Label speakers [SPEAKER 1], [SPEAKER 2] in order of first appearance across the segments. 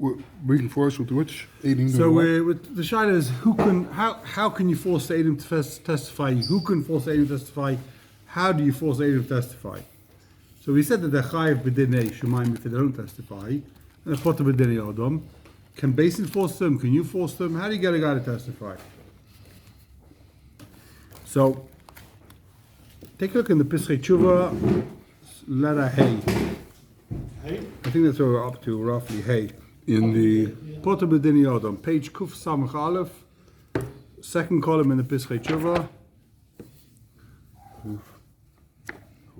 [SPEAKER 1] Reading for us with which aiding.
[SPEAKER 2] So with the shaila is how can you force the Adam to testify? Who can force the Adam to testify? How do you force the Adam to testify? So we said that they're chayiv b'dinei shemaim if they don't testify, and they're potter b'dinei adam. Can Basin force them? Can you force them? How do you get a guy to testify? So take a look in the Pischei Tshuva, letter Hey. I think that's where we're up to, roughly Hey. In the Potter B'dinei Adam, page Kuf Samach Aleph, second column in the Pischei Tshuva.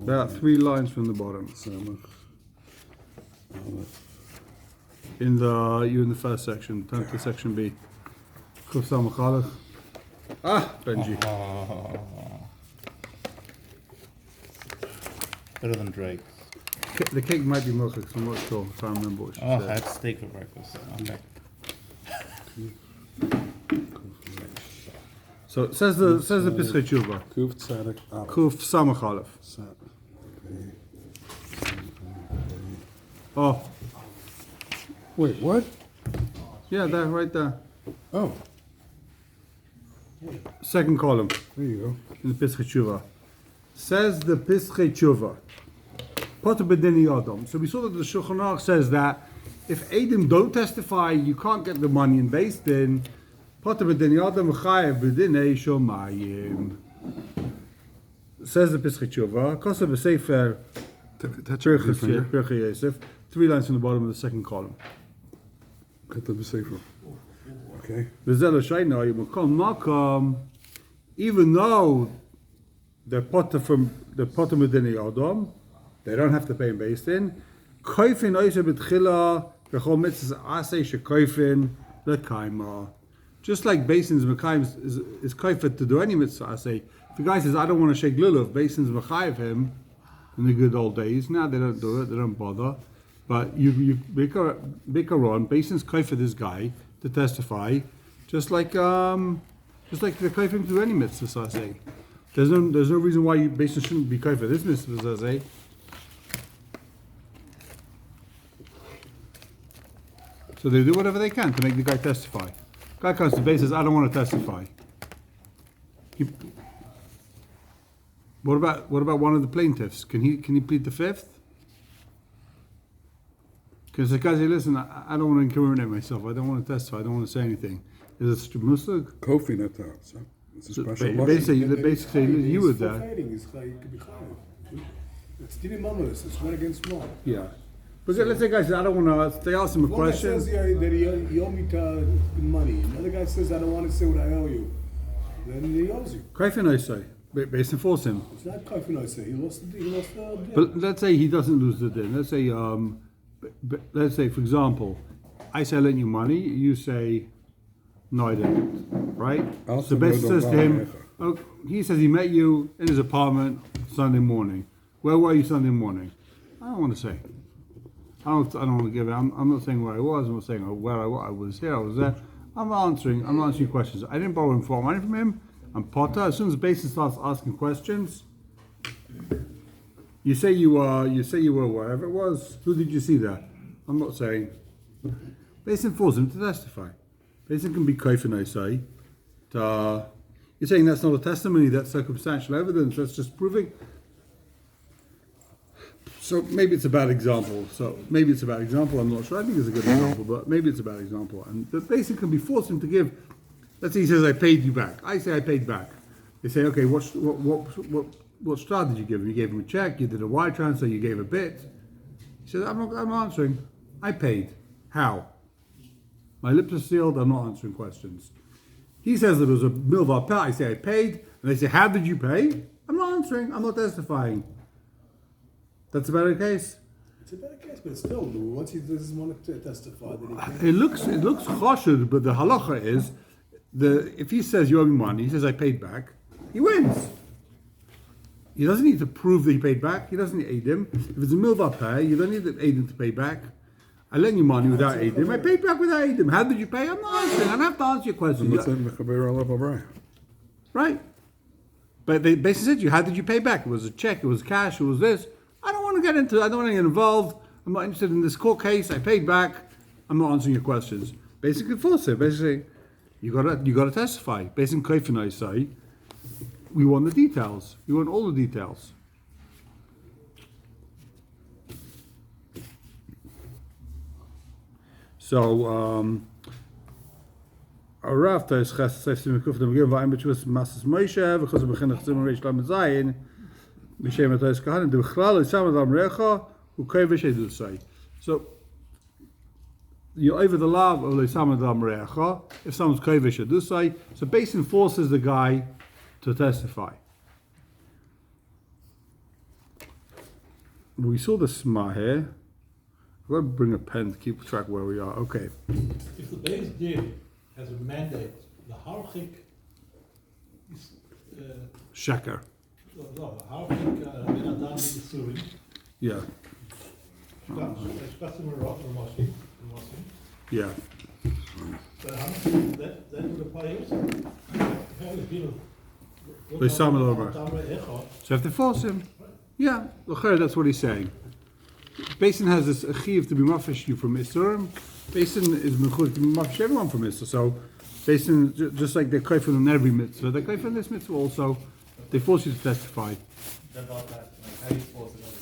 [SPEAKER 2] About 3 lines from the bottom. You're in the first section, turn to section B. Kuf Samach Aleph. Benji.
[SPEAKER 3] Better than Drake.
[SPEAKER 2] The cake might be milk, I'm not sure if I remember what she
[SPEAKER 3] I
[SPEAKER 2] said.
[SPEAKER 3] had steak for breakfast. Okay.
[SPEAKER 2] So it says the Pischei Tshuva.
[SPEAKER 1] Kuf Tzaddik Aleph.
[SPEAKER 2] Kuf Samach Aleph. Oh,
[SPEAKER 1] Wait, what?
[SPEAKER 2] yeah, there, right there.
[SPEAKER 1] Oh,
[SPEAKER 2] Second column
[SPEAKER 1] there you go.
[SPEAKER 2] in the Pischei Tshuva. Says the Pischei Tshuva. Potter b'dinei Adam. So we saw that the Shulchan Aruch says that if Adam don't testify, you can't get the money in Beis Din. Potter b'dinei Adam v'chayev b'dinei shomayim. Says the Pischei Tshuva. Kosa b'sefer
[SPEAKER 1] That's your finger.
[SPEAKER 2] Pirchei Yosef. 3 lines from the bottom of the second column.
[SPEAKER 1] Cut the safer. Okay.
[SPEAKER 2] V'zelo shayna yimukom makom. Even though they're potter b'dinei Adam, they don't have to pay in Beis Din. Koifin oiseh b'tchila v'chol mitzvahs aseh shekoifin l'kaima. Just like Beis Din's mekayim is koifet to do any mitzvah aseh. If the guy says, I don't want to shake lulav, Beis Din's mechayiv him in the good old days. Now they don't do it, they don't bother. But you bikaron, Beis Din's koifet this guy to testify, just like the koifim to do any mitzvah aseh. There's no reason why Beis Din shouldn't be koifet this mitzvah aseh. So they do whatever they can to make the guy testify. Guy comes to base says, I don't want to testify. What about one of the plaintiffs? Can he plead the fifth? Because the guy say, listen, I don't want to incriminate myself. I don't want to testify. I don't want to say anything. Is it muslig?
[SPEAKER 1] Kofi not that. So it's a special
[SPEAKER 2] Basically, you were there.
[SPEAKER 4] It's didn't mamas. It's one against one.
[SPEAKER 2] Yeah. But let's say a guy says, I don't want to. They ask him a question.
[SPEAKER 4] One guy says that he owe me money. Another guy says, I don't want to say what I owe you. Then he owes you.
[SPEAKER 2] Kaifin I say, based on force him.
[SPEAKER 4] It's not Kaifin I say. He lost the deal.
[SPEAKER 2] But let's say he doesn't lose the din. Let's say, for example, I say I lent you money. You say, no, I didn't. Right? So Bess says to him, he says he met you in his apartment Sunday morning. Where were you Sunday morning? I don't want to say. I don't want to give it. I'm not saying where I was. I'm not saying where I was here. I was there. I'm answering questions. I didn't borrow money from him. I'm Potter. As soon as Basin starts asking questions, you say you were wherever it was. Who did you see there? I'm not saying. Basin forces him to testify. Basin can be kaifin, I say. You're saying that's not a testimony. That's circumstantial evidence. That's just proving. So maybe it's a bad example. I'm not sure. I think it's a good example, but maybe it's a bad example. And the basic can be forced him to give. Let's say he says, "I paid you back." I say, "I paid back." They say, "Okay, what strat did you give him? You gave him a check. You did a wire transfer. You gave a bit." He says, "I'm answering. I paid. How? My lips are sealed. I'm not answering questions." He says that it was a milvar pay. I say, "I paid," and they say, "How did you pay?" I'm not answering. I'm not testifying. That's a better case.
[SPEAKER 4] It's a better case, but still, once he doesn't want to testify, then he can't.
[SPEAKER 2] It looks choshed, but the halacha is if he says you owe me money, he says I paid back, he wins. He doesn't need to prove that he paid back. He doesn't need aid him. If it's a milvar pay, you don't need to aid him to pay back. I lent you money without aid him. I paid back without aid him. How did you pay? I'm not answering. I don't have to answer your questions. Right. But they basically said to you, how did you pay back? It was a check, it was cash, it was this. I don't want to get involved. I'm not interested in this court case. I paid back. I'm not answering your questions. Basically, force it. Basically, you gotta testify. Basically, Kaifin, I say, we want the details. We want all the details. So, Arafta is Chas Seifsim Kuf dem Gem Vaim B'Tshuvas Masas Moshe v'Chos B'Chin Chazim Reish Lamed Zayin B'Shem Atayis Kahanim D'B'Chlal Yisam Adam Recha U'Kei V'Shedusai. So you over the law of Yisam Adam Recha if someone's Kei V'Shedusai. So Basin forces the guy to testify. We saw the Sma here. I'm going to bring a pen to keep track where we are. Okay.
[SPEAKER 5] If the base din has a mandate, the harchik is
[SPEAKER 2] Sheker.
[SPEAKER 5] no, the harchik ben adam b'isurim.
[SPEAKER 2] Yeah.
[SPEAKER 5] Customer Ramosi.
[SPEAKER 2] Yeah.
[SPEAKER 5] But how much that would apply also?
[SPEAKER 2] So if they force him, yeah, that's what he's saying. Basin has this achiv to be mafish you from Isurim. Basin is mechut to be mafish everyone from Isur. So Basin, just like they're kaifin on every mitzvah, they're kaifin on this mitzvah also. They force you to testify.
[SPEAKER 3] About that, like how you force it over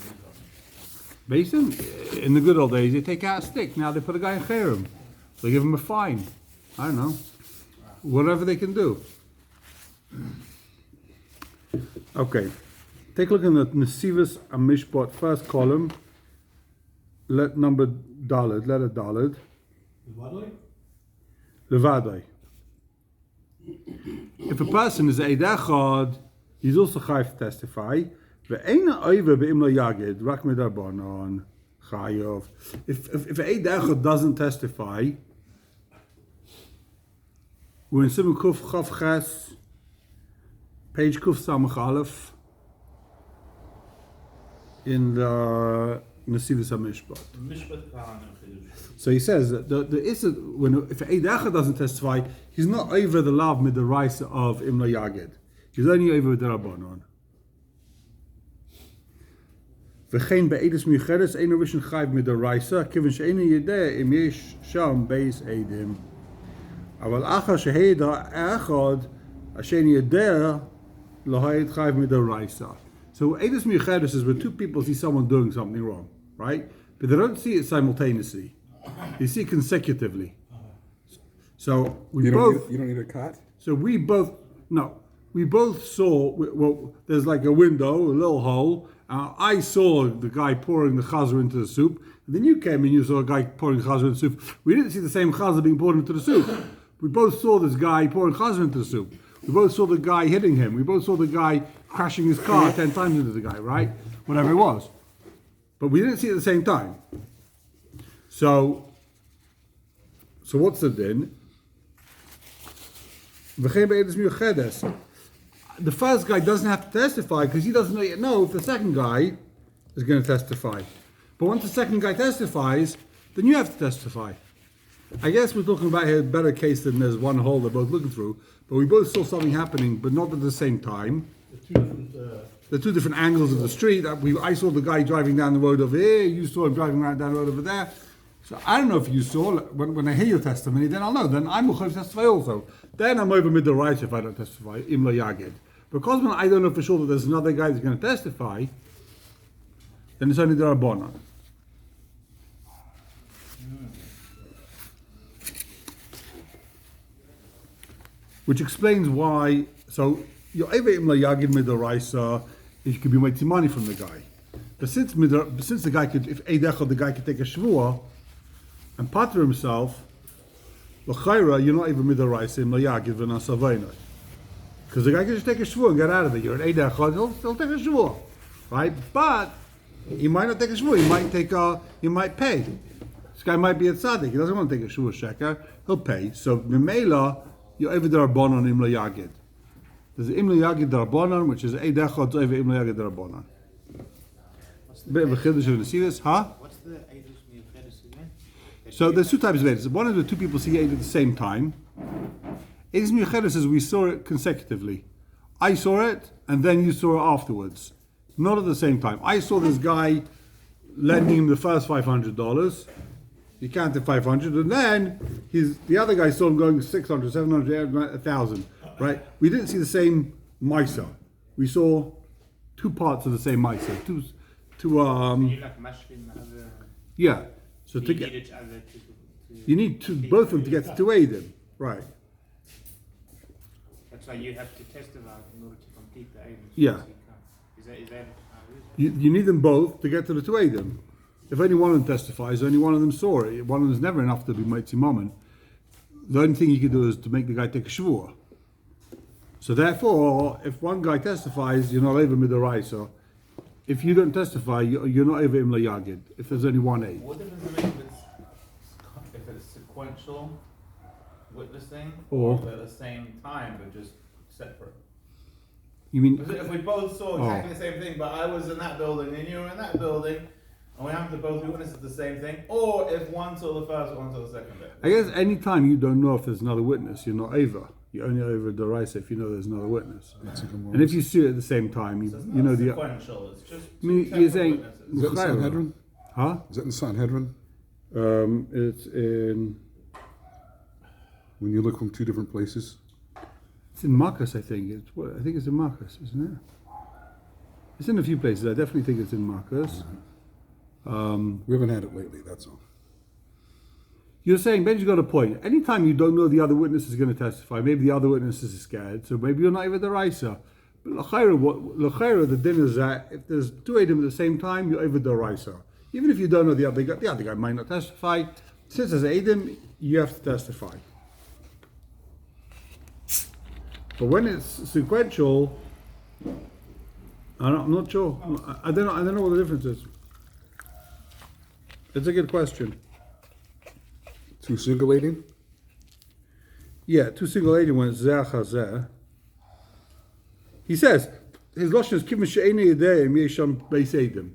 [SPEAKER 2] Basin, in the good old days, they take out a stick. Now they put a guy in cherem. They give him a fine. I don't know. Whatever they can do. Okay. Take a look in the Nesivas Amishpat, first column. Number Daled, letter Daled. Levadai. If a person is Eid Echad, he's also chayav to testify. Ve'ena oive be'im lo yagid, rak midarbanon, chayav. If Eid Echad doesn't testify, we're in Simon Kuf Chav Ches, page Kuf Samach Aleph, in the Nesivas HaMishpat. So he says that if Eid Echad doesn't testify, he's not over the lav mid the rice of Imla Yagid. He's only over the Rabbanon. V'chein be'edus miucheres ein rishon chayv mid the rice, kiven she'einu yedeh im yesh sham beis eidim. Aval achar she'heida echad ashen yedeh lohayed chayv mid the rice. So edus miucheres is when two people see someone doing something wrong, right? But they don't see it simultaneously. They see it consecutively. So you don't
[SPEAKER 1] need a cot?
[SPEAKER 2] So we both saw, well, there's like a window, a little hole. I saw the guy pouring the chazer into the soup. And then you came and you saw a guy pouring chazer into the soup. We didn't see the same chazer being poured into the soup. We both saw this guy pouring chazer into the soup. We both saw the guy hitting him. We both saw the guy crashing his car 10 times into the guy, right? Whatever it was. But we didn't see it at the same time. So what's the din? The first guy doesn't have to testify because he doesn't yet know if the second guy is going to testify. But once the second guy testifies, then you have to testify. I guess we're talking about here a better case than there's one hole they're both looking through, but we both saw something happening, but not at the same time. The two different angles of the street. I saw the guy driving down the road over here, you saw him driving right down the road over there. So I don't know if you saw, when I hear your testimony, then I'll know. Then I'm going to testify also. Then I'm over mid the right if I don't testify, imla yagid. Because when I don't know for sure that there's another guy that's going to testify, then it's only the Rabbanan. Which explains why, so you're able imla yagid mid the raisa, you could be making money from the guy. But since the guy could, if Eidechad, the guy could take a shvuah and pater himself, l'chayra, you're not even midoraisa imla yagid v'nasavayna. Because the guy can just take a shvuah and get out of it. You're an Eidechad, he'll take a shvuah, right? But he might not take a shvuah. He might pay. This guy might be a tzaddik. He doesn't want to take a shvuah sheker. He'll pay. So memela, you're over the rabbanon imla yagid. There's imla yagid rabbanon, which is Eidechad over imla yagid rabbanon. Bit of a chiddush of Nesivas, huh?
[SPEAKER 3] What's the Eidus Miuchedes again?
[SPEAKER 2] So there's two types of Eidus. One is the two people see Eid at the same time. Eidus Miuchedes is we saw it consecutively. I saw it, and then you saw it afterwards. Not at the same time. I saw this guy lending him the first $500, He counted 500, and then the other guy saw him going 600, 700, 1,000, right? We didn't see the same Misa. We saw two parts of the same Misa.
[SPEAKER 3] You like mashkin other.
[SPEAKER 2] Yeah. So
[SPEAKER 3] You
[SPEAKER 2] to
[SPEAKER 3] need
[SPEAKER 2] get,
[SPEAKER 3] each other to
[SPEAKER 2] you need both of them to get to 2 right?
[SPEAKER 3] That's why you have to testify in order to complete the aim.
[SPEAKER 2] Yeah.
[SPEAKER 3] Is that how it is?
[SPEAKER 2] You need them both to get to the 2 If only one of them testifies, only one of them saw it. One of them is never enough to be Mitzi Mammon. The only thing you can do is to make the guy take a shvur. So therefore, if one guy testifies, you're not over midaraisa. If you don't testify, you're not over im layagid. If there's only one aid.
[SPEAKER 3] What difference does it make if it's sequential witnessing
[SPEAKER 2] Or-
[SPEAKER 3] at the same time but just separate?
[SPEAKER 2] You mean?
[SPEAKER 3] Because if we both saw exactly the same thing, but I was in that building and you were in that building, and we have to both be witnesses the same thing, or if one saw the first, one saw the second bit.
[SPEAKER 2] I guess any time you don't know if there's another witness, you're not over. You're only over deraisa if you know there's another witness. And if you see it at the same time,
[SPEAKER 3] So it's
[SPEAKER 2] you know
[SPEAKER 3] not
[SPEAKER 2] the.
[SPEAKER 3] sequential, it's just
[SPEAKER 2] I mean,
[SPEAKER 3] two
[SPEAKER 2] you're
[SPEAKER 3] separate
[SPEAKER 2] saying.
[SPEAKER 3] witnesses.
[SPEAKER 1] Is that in Sanhedrin?
[SPEAKER 2] Huh?
[SPEAKER 1] Is that in Sanhedrin?
[SPEAKER 2] It's in.
[SPEAKER 1] When you look from two different places?
[SPEAKER 2] It's in Marcus, I think. I think it's in Marcus, isn't it? It's in a few places. I definitely think it's in Marcus.
[SPEAKER 1] We haven't had it lately, that's all.
[SPEAKER 2] You're saying Ben's got a point. Anytime you don't know the other witness is going to testify, maybe the other witness is scared, so maybe you're not even the raisa. But l'chayra, the din is that if there's two edim at the same time, you're over the raisa. Even if you don't know the other guy might not testify. Since there's edim, you have to testify. But when it's sequential, I'm not sure. I don't know what the difference is. It's a good question.
[SPEAKER 1] Two single eating?
[SPEAKER 2] Yeah, two single agent when it's zeh chazeh. He says his lashon is kivin she'ena yedei yesham beis edim.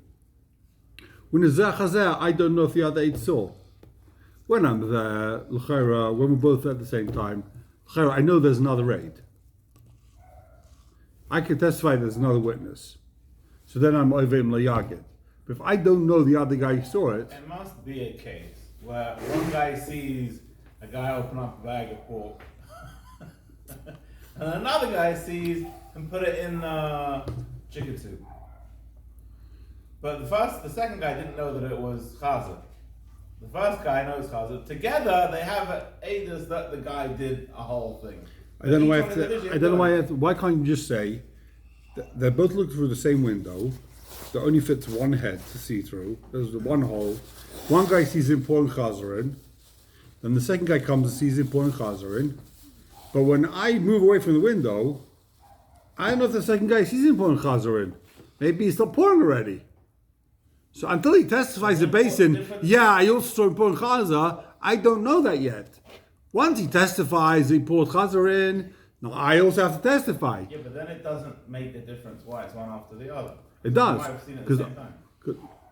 [SPEAKER 2] When it's zeh chazeh, I don't know if the other eight saw. When I'm there, l'chayra, when we're both at the same time, l'chayra, I know there's another aid. I can testify there's another witness. So then I'm ovim layagid. But if I don't know the other guy saw it,
[SPEAKER 3] It must be a case where one guy sees a guy open up a bag of pork, and another guy sees him put it in chicken soup. But the second guy didn't know that it was chaza. The first guy knows chaza. Together they have an edus that the guy did a whole thing.
[SPEAKER 2] I don't know why.
[SPEAKER 3] Each one individually
[SPEAKER 2] I don't know
[SPEAKER 3] does.
[SPEAKER 2] why can't you just say they're both looking through the same window that only fits one head to see through. There's the one hole. One guy sees him pouring chazarin, then the second guy comes and sees him pouring chazarin. But when I move away from the window, I don't know if the second guy sees him pouring chazarin. Maybe he's stopped pouring already. So until he testifies the basin, yeah, I also saw him pouring chaza. I don't know that yet. Once he testifies, he poured chazarin. Now I also have to testify.
[SPEAKER 3] Yeah, but then it doesn't make a difference why it's one after the other.
[SPEAKER 2] It does.
[SPEAKER 3] You might have seen it at the same time.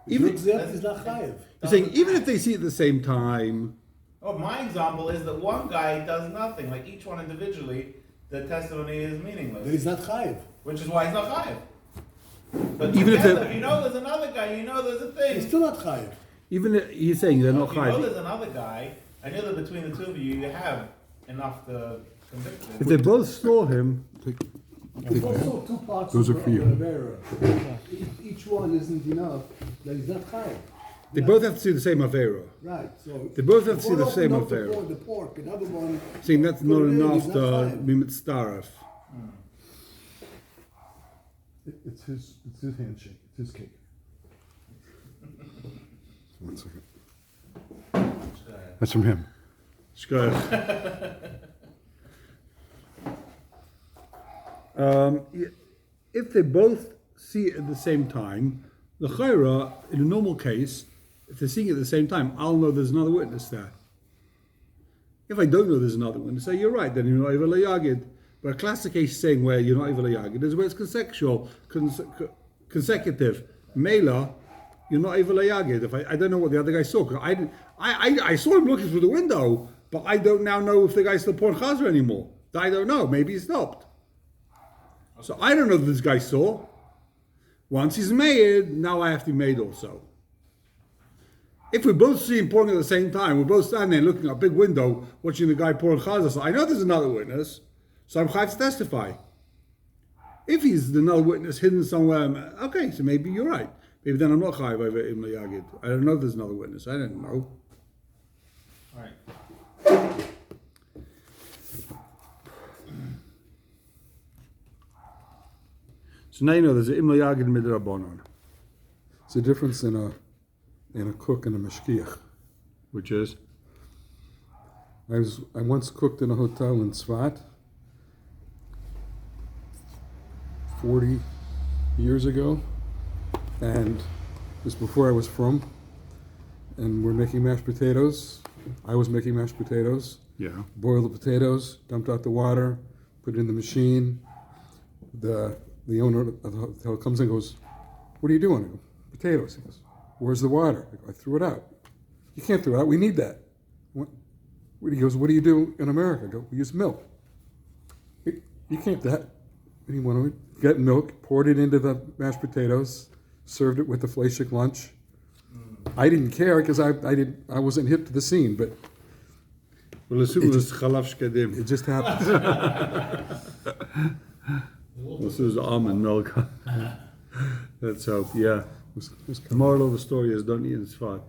[SPEAKER 2] Even
[SPEAKER 4] Zeh is not chayev.
[SPEAKER 2] you're saying even if they see it at the same time,
[SPEAKER 3] Oh, my example is that one guy does nothing. Like each one individually, the testimony is meaningless.
[SPEAKER 4] But he's not chayev.
[SPEAKER 3] Which is why he's not chayiv. But
[SPEAKER 2] Even if
[SPEAKER 3] together,
[SPEAKER 2] they're-
[SPEAKER 3] you know there's another guy, you know there's a thing.
[SPEAKER 4] He's still not chayev.
[SPEAKER 2] even if he's saying they're not
[SPEAKER 3] If you know
[SPEAKER 2] chayiv.
[SPEAKER 3] there's another guy, I know that between the two of you, you have enough to convict
[SPEAKER 2] If
[SPEAKER 3] him.
[SPEAKER 2] they both saw him,
[SPEAKER 4] There's also two parts
[SPEAKER 1] Those
[SPEAKER 4] of
[SPEAKER 1] are for you.
[SPEAKER 4] the Avera. Each one isn't enough that he's not chayev.
[SPEAKER 2] they both have to see the same avera.
[SPEAKER 4] Right, so.
[SPEAKER 2] They both have to
[SPEAKER 4] if
[SPEAKER 2] see
[SPEAKER 4] one
[SPEAKER 2] the same
[SPEAKER 4] opened up
[SPEAKER 2] affair.
[SPEAKER 4] The pork, another one.
[SPEAKER 2] Saying that's
[SPEAKER 4] put
[SPEAKER 2] not
[SPEAKER 4] it in,
[SPEAKER 2] enough
[SPEAKER 4] he's not
[SPEAKER 2] to
[SPEAKER 4] chayev.
[SPEAKER 2] be mitzdaref.
[SPEAKER 1] It's his handshake, it's his cake. One second. That's from him.
[SPEAKER 2] Shkoyach. If they both see it at the same time, the chayra, in a normal case, if they're seeing it at the same time, I'll know there's another witness there. If I don't know there's another witness, say you're right, then you're not even layagid. But a classic case saying where you're not even layagid is where it's consecutive. Mela, you're not even layagid. If I don't know what the other guy saw, 'cause I saw him looking through the window, but I don't now know if the guy's still pouring chazer anymore. I don't know. Maybe he stopped. So I don't know if this guy saw. Once he's made, now I have to be made also. If we both see him pouring at the same time, we're both standing there looking at a big window, watching the guy pouring chazas. I know there's another witness, so I'm chayav to testify. If he's another witness hidden somewhere, okay, so maybe you're right. Maybe then I'm not chayav over Im Yagid. I don't know if there's another witness. I don't know.
[SPEAKER 3] All right.
[SPEAKER 2] So now you know there's an Im Yagid midrabanan,
[SPEAKER 1] It's a difference in a cook and a mashkiach.
[SPEAKER 2] which is
[SPEAKER 1] I once cooked in a hotel in Tzvat 40 years ago, and this before I was from, and we're making mashed potatoes. I was making mashed potatoes.
[SPEAKER 2] yeah.
[SPEAKER 1] Boiled the potatoes, dumped out the water, put it in the machine. The owner of the hotel comes in and goes, "What are you doing?" I go, "Potatoes." He goes, "Where's the water?" I go, "I threw it out." "You can't throw it out. We need that." He goes, "What do you do in America?" I go, "We use milk." You can't do that. And he went to get milk, poured it into the mashed potatoes, served it with the fleshik lunch. I didn't care because I wasn't hip to the scene, but
[SPEAKER 2] Well, assume it was chalav shkedim.
[SPEAKER 1] it just happened.
[SPEAKER 2] This is almond milk. Let's hope, yeah.
[SPEAKER 1] It was
[SPEAKER 2] The moral of the story is don't eat in Sfat.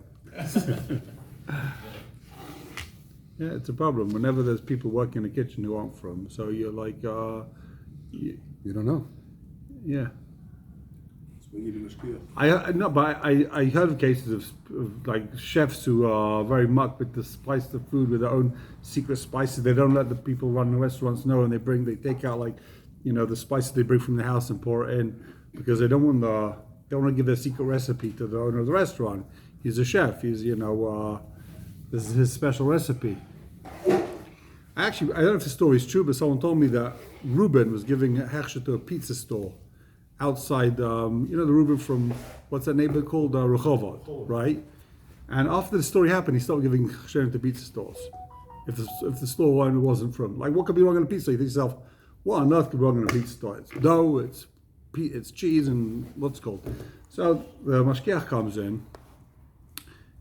[SPEAKER 2] Yeah, it's a problem. Whenever there's people working in the kitchen who aren't from, so you're like,
[SPEAKER 1] You don't know.
[SPEAKER 2] yeah.
[SPEAKER 4] So we need a mashkiach.
[SPEAKER 2] I heard of cases of like chefs who are very muck with the spice the food with their own secret spices. They don't let the people running the restaurants know, and they take out like, the spices they bring from the house and pour it in because they don't want to give their secret recipe to the owner of the restaurant. He's a chef. He's this is his special recipe. I don't know if the story is true, but someone told me that Reuben was giving a hechsher to a pizza store outside, the Reuben from, what's that neighborhood called? Rehovot, right? And after the story happened, he started giving hechsher to pizza stores. If the store owner wasn't from, like, what could be wrong in a pizza? You think to yourself, what on earth could be wrong in a pizza store? It's dough, it's cheese, and what's it called? So the mashkiach comes in.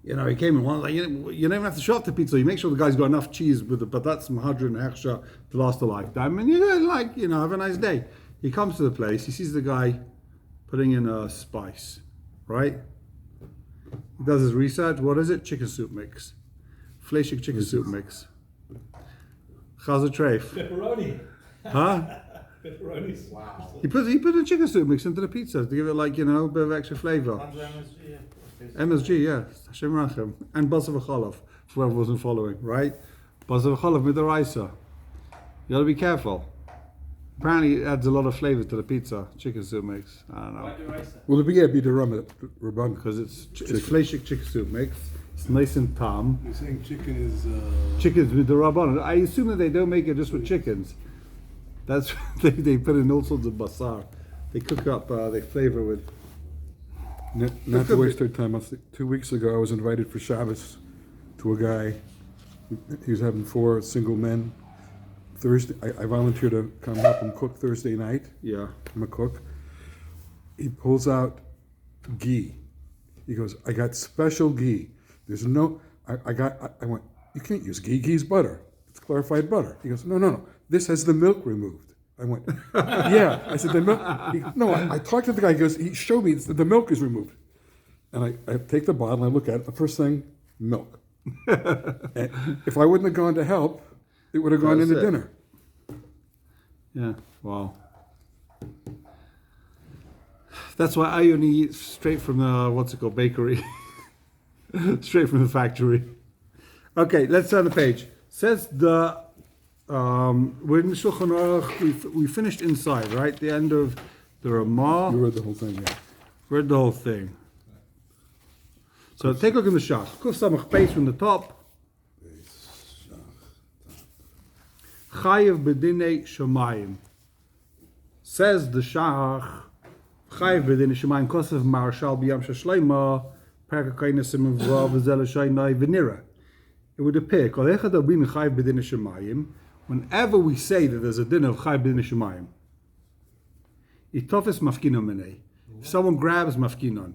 [SPEAKER 2] He came in one like you don't even have to show up the pizza. You make sure the guy's got enough cheese with the patats, mahadra, and hechsher to last a lifetime, and have a nice day. He comes to the place. He sees the guy putting in a spice, right? He does his research. What is it? Chicken soup mix, fleshik chicken soup mix. Chazer treif,
[SPEAKER 5] Pepperoni.
[SPEAKER 2] huh?
[SPEAKER 5] Pepperonis. Wow.
[SPEAKER 2] He put a chicken soup mix into the pizza to give it a bit of extra flavor. MSG, yeah, Hashem Rachem, and Basav Cholov, for whoever wasn't following, right? Basav Cholov with the raisa. You gotta be careful. Apparently, it adds a lot of flavor to the pizza. Chicken soup mix. I don't know.
[SPEAKER 1] Will it be the Rabban?
[SPEAKER 2] Because it's fleshik chicken soup mix. It's nice and tam.
[SPEAKER 4] You're saying chicken is...
[SPEAKER 2] Chickens with the rabban. I assume that they don't make it just with chickens. That's they put in all sorts of basar. They cook up, they flavor with.
[SPEAKER 1] Not to waste their time. 2 weeks ago, I was invited for Shabbos to a guy. He was having 4 single men. Thursday, I volunteered to come help him cook Thursday night.
[SPEAKER 2] Yeah.
[SPEAKER 1] I'm a cook. He pulls out ghee. He goes, "I got special ghee. There's no. I went. You can't use ghee. Ghee's butter. It's clarified butter." He goes, "No. This has the milk removed." I went, "Yeah." I said, "The milk." I talked to the guy. He goes, he showed me the milk is removed, and I take the bottle. And I look at it. The first thing, milk. And if I wouldn't have gone to help, it would have gone into dinner.
[SPEAKER 2] Yeah. Wow. That's why I only eat straight from the bakery, straight from the factory. Okay, let's turn the page. Says the we're in the Shulchan Aruch. We finished inside, right? The end of the Ramah.
[SPEAKER 1] You read the whole thing, yeah.
[SPEAKER 2] Read the whole thing. So take a look in the Shach. Kuf Samach Beis from the top. Chayev b'dinei Shemayim. Says the Shach. Chayev b'dinei Shemayim. Kosev Marshal b'yam sheshleima. Perka kaina simen v'ra v'zel shaynai v'nira. It would appear whenever we say that there's a din of Chayev b'dinei Shemayim, itofes mafkinon menei. If someone grabs mafkinon,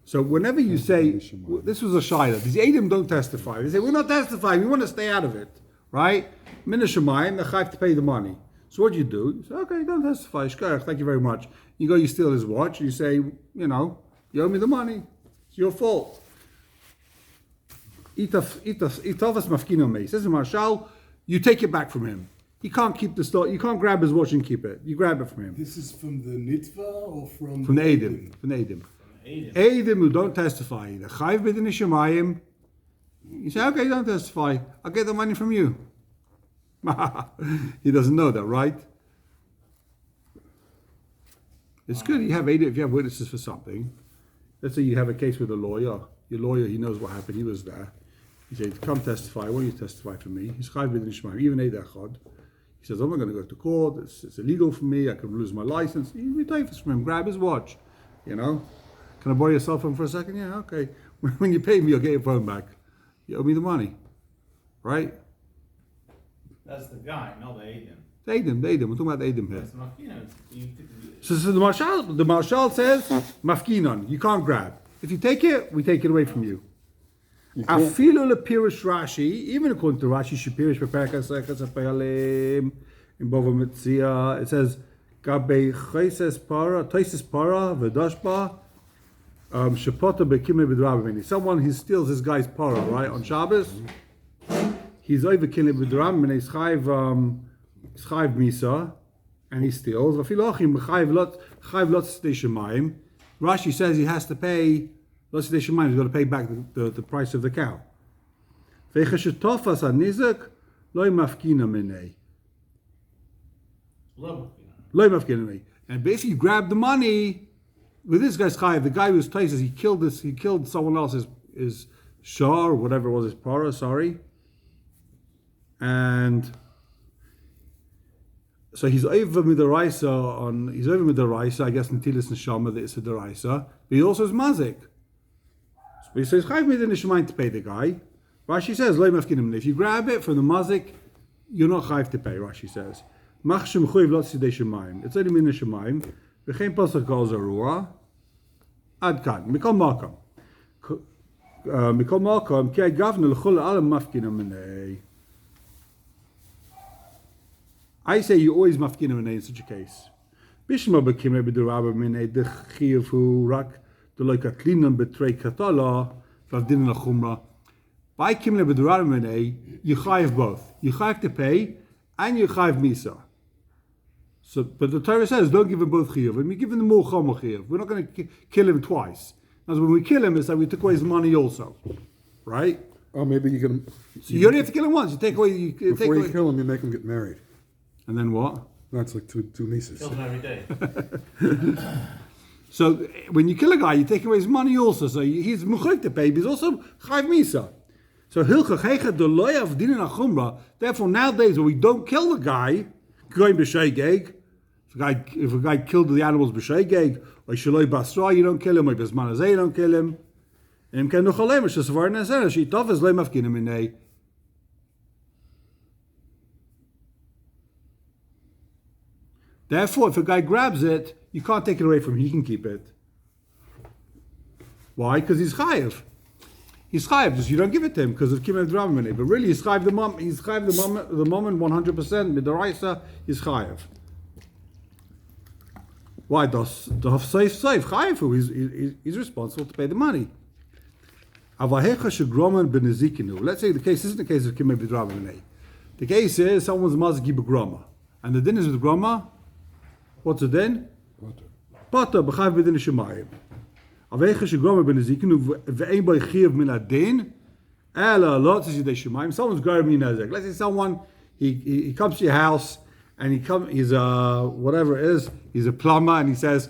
[SPEAKER 2] So whenever you say, this was a shaila, these Edom don't testify. They say, we're not testifying, we want to stay out of it, right? Min Shemayim, they have to pay the money. So what do? You say, okay, don't testify, shkoyach, thank you very much. You steal his watch, you say, you owe me the money, it's your fault. Itavas mafkino me. Says the Marshal, you take it back from him. He can't keep the store. You can't grab his watch and keep it. You grab it from him.
[SPEAKER 4] This is from the Nitva or from
[SPEAKER 2] the Edom? From the Edom. Edom who don't testify. The Chayv b'din Shemayim. You say, okay, don't testify. I'll get the money from you. He doesn't know that, right? It's good if you have witnesses for something. Let's say you have a case with a lawyer. Your lawyer, he knows what happened. He was there. He said, come testify. Why don't you testify for me? He's Chayv b'din Shemayim. Even Eid Echad. He says, I'm not going to go to court. It's illegal for me. I could lose my license. You take this from him. Grab his watch. Can I borrow your cell phone for a second? Yeah, okay. When you pay me, I'll get your phone back. You owe me the money. Right?
[SPEAKER 3] That's the guy, not the Edom.
[SPEAKER 2] The Edom. We're talking about the Edom here.
[SPEAKER 3] That's mafkina.
[SPEAKER 2] So the Marshal says, mafkinon. You can't grab. If you take it, we take it away from you. Afilu lepirish Rashi, even according to Rashi, Shapirish Peperkas Pehalim in Bava Metzia, it says, Gabe Chaises Para, Taisis Para, Vedashba, Shapota Bekime Bidrabimini. Someone he steals this guy's para, right, on Shabbos. He's over killing Bidrabimini, he's Chayv Misa, and he steals. Vafilochim, Chayv Lot Shemayim. Rashi says he has to pay. He's got to pay back the price of the cow. And basically you grab the money with this guy's chayiv. The guy who was places, he killed someone else's shah or whatever it was, his para, sorry. And so he's over with the raisa I guess in Tilis Neshama that it's a deraisa, but he also is mazik. He says, Chayv made the Nishmaim to pay the guy. Rashi says, Lo mafkinim. If you grab it from the mazik, you're not Chayv to pay, Rashi says. Machshem chuyiv lot sidei shemayim. It's only min shemayim. V'chein pasach kol zarua. Ad kan. Mikol makom. Ki agavna l'chol alam mafkinim minei. I say you always mafkinim minei in such a case. Bishma b'kimei b'durabah minei d'chiyavu rak. By Kimle B'Durarimene, you chayiv both. You chayiv to pay, and you chayiv misa. So, but the Torah says, don't give him both chiyuv. And we give him the more chomer chiyuv. We're not going to kill him twice. Because when we kill him, it's like we took away his money also. Right?
[SPEAKER 1] Oh, maybe you can.
[SPEAKER 2] So you only have to kill him once. You take away.
[SPEAKER 1] Before you kill him, you make him get married.
[SPEAKER 2] And then what?
[SPEAKER 1] That's like two nieces.
[SPEAKER 3] Kills him every day.
[SPEAKER 2] So when you kill a guy, you take away his money also. So he's muchayv to pay, but he's also chayv misa. So hilchach heicha deloyav dinin achumra. Therefore, nowadays when we don't kill the guy, going b'sheigeg. If a guy killed the animals b'sheigeg, or shaloi basra, you don't kill him. Or bismanazeh, you don't kill him. And ken nuchalem shesvar nezera shitov is leimafkinim inei. Therefore, if a guy grabs it, you can't take it away from him. He can keep it. Why? Because he's chayiv. He's chayiv. Just you don't give it to him because of kimev dramine. But really, he's chayiv the moment 100%. Midaraisa is chayiv. Why? Does safe chayiv? He's responsible to pay the money. Let's say the case isn't the case of kimev dramine. The case is someone's mazgi b'grama, and the din is with grama. What's it then? Potter b'chayv b'din shemayim. Aveicha shegroma b'nezikinu v'ein b'y chiyav min adin. Ela lot zidei shemayim. Someone's grabbing me nezek. Let's say someone he comes to your house and he's whatever it is. He's a plumber and he says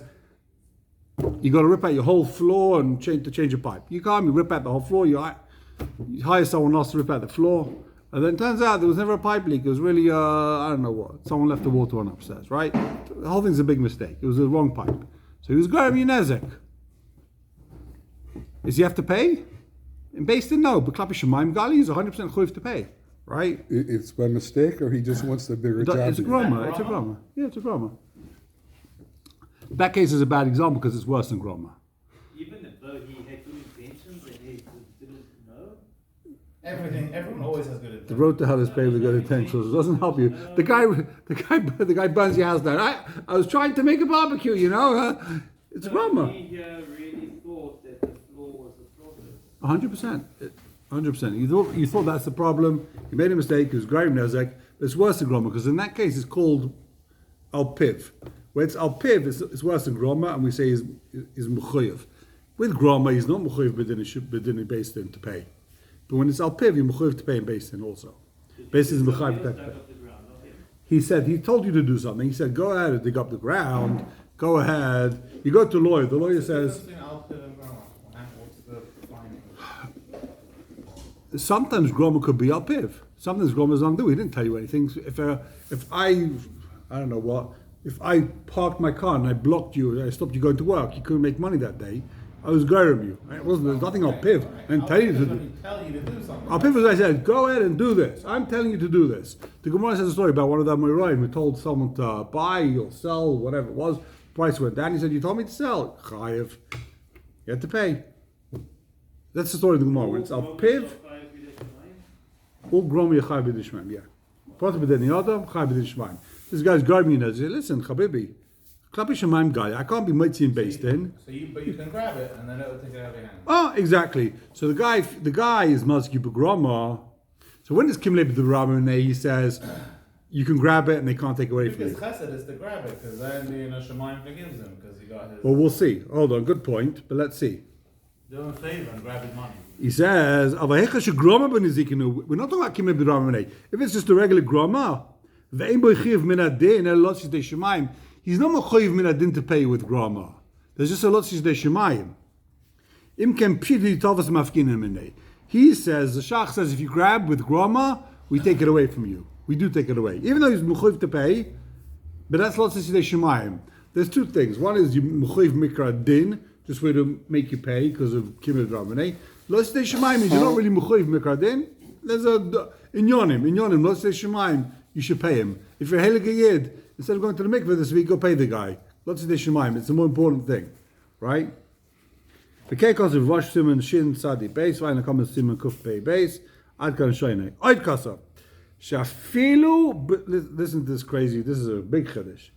[SPEAKER 2] you got to rip out your whole floor and change a pipe. You can't rip out the whole floor. You hire someone else to rip out the floor. And then it turns out there was never a pipe leak. It was really, I don't know what. Someone left the water on upstairs, right? The whole thing's a big mistake. It was the wrong pipe. So he was grabbing you nezek. Does he have to pay? In Beis Din, no. But Klapi Shemaim Gali is 100% chuyiv to pay, right?
[SPEAKER 1] It's by mistake, or he just wants the bigger job?
[SPEAKER 2] It's a groma. It's a groma. Yeah, it's a groma. That case is a bad example because it's worse than groma.
[SPEAKER 6] Even if though he
[SPEAKER 3] Everyone always has good
[SPEAKER 2] The
[SPEAKER 3] intentions.
[SPEAKER 2] road to hell is paved with good intentions. It doesn't help you. The guy burns your house down. I was trying to make a barbecue, you know. It's Rama.
[SPEAKER 6] He really thought that the floor was the problem.
[SPEAKER 2] 100%. 100%. You thought that's the problem. You made a mistake. It was Graham Nezek. It's worse than Groma because in that case it's called Al-Piv. Where it's Al-Piv, it's worse than Groma, and we say is Mechuyev. With Groma, he's not Mechuyev B'dini based in to pay. But when it's Al-Piv, you're Mechuyev to pay in based in also. Based in is Mechuyev to pay. He said, he told you to do something. He said, go ahead and dig up the ground. Go ahead. You go to a lawyer. The lawyer says,
[SPEAKER 3] What's the finding?
[SPEAKER 2] sometimes Groma could be Al-Piv. Sometimes Groma's undo. He didn't tell you anything. If I don't know what, if I parked my car and I blocked you, I stopped you going to work, you couldn't make money that day, I was Gairim you. There's nothing Al-Piv. I didn't tell you to do.
[SPEAKER 3] Tell you to do something.
[SPEAKER 2] Al-Piv was I said, go ahead and do this. I'm telling you to do this. The Gemara says a story about one of the Amoraim who told someone to buy or sell, whatever it was. Price went down. He said, you told me to sell. Chayev. You had to pay. That's the story of the Gemara. When it's Al-Piv, all Gromi Chayev B'dishmaim. Yeah. Potter B'deni Adam, Chayev B'dishmaim. This guy's guarding you now. He said, listen, Chabibi, Klapi Shemaim guy, I can't be mighty based in.
[SPEAKER 3] But you can grab it and then it'll take it out of your hand.
[SPEAKER 2] Oh, exactly. So the guy is Mazki B'groma. So when it's Kimle B'durama, he says, you can grab it and they can't take away from
[SPEAKER 3] Because
[SPEAKER 2] you.
[SPEAKER 3] chesed is to grab it, because then the Shemaim forgives him, because he got his.
[SPEAKER 2] Well, we'll see. Hold on, good point, but let's see.
[SPEAKER 3] Do him a favor and grab his money.
[SPEAKER 2] He says, "Avahecha shegroma b'nizikinu." We're not talking about kimei b'drama. If it's just a regular groma, ve'im bo yichiv min adin el lotzis de shemayim. He's not mechayiv min adin to pay with groma. There's just a lotzis de shemayim. Im ken pidi tovas mafkinim minei. He says, the shach says, if you grab with groma, we take it away from you. We do take it away, even though he's mechayiv to pay. But that's lotzis de shemayim. There's two things. One is you mechayiv mikra din, just way to make you pay because of kimei b'drama. Lotzis de shemayim means you're not really mechayiv mikra din. There's a inyonim, lotzis de shemayim. You should pay him. If you're a Heilige Yid, instead of going to the mikveh this week, go pay the guy. Lotzis de shemayim. It's the more important thing, right? The kekos of Rosh Simon Shin Sadi base, Vayna Kamas Simon Kuf Pei base, Ad Kan Shoyne. Oid Kasa. Shafilu, listen to this crazy, this is a big chiddush.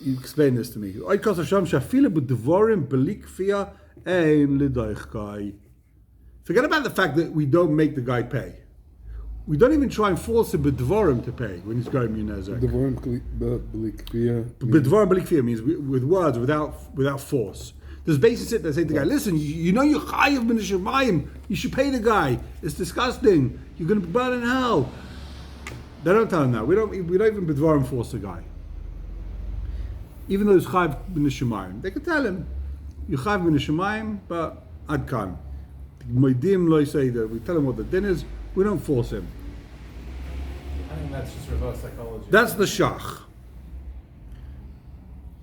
[SPEAKER 2] You explain this to me. Oid Kasa Sham Shafilu b'dvorim belik fia ein lidoichkai. Forget about the fact that we don't make the guy pay. We don't even try and force him b'dvorim to pay when he's going Munezek.
[SPEAKER 1] Devorim Belik Kriya.
[SPEAKER 2] B'dvorim belik fia means with words, without force. There's basis sit there saying to the guy, listen, you know you're chayiv min shemayim. You should pay the guy. It's disgusting. You're going to be burned in hell. They don't tell him that. We don't even b'dvarim force the guy. Even though it's chayiv min shemayim, they can tell him, you're chayiv min shemayim, but ad kan. Moedim lo say that we tell him what the din is. We don't force him.
[SPEAKER 3] I think that's just reverse psychology.
[SPEAKER 2] That's the shach.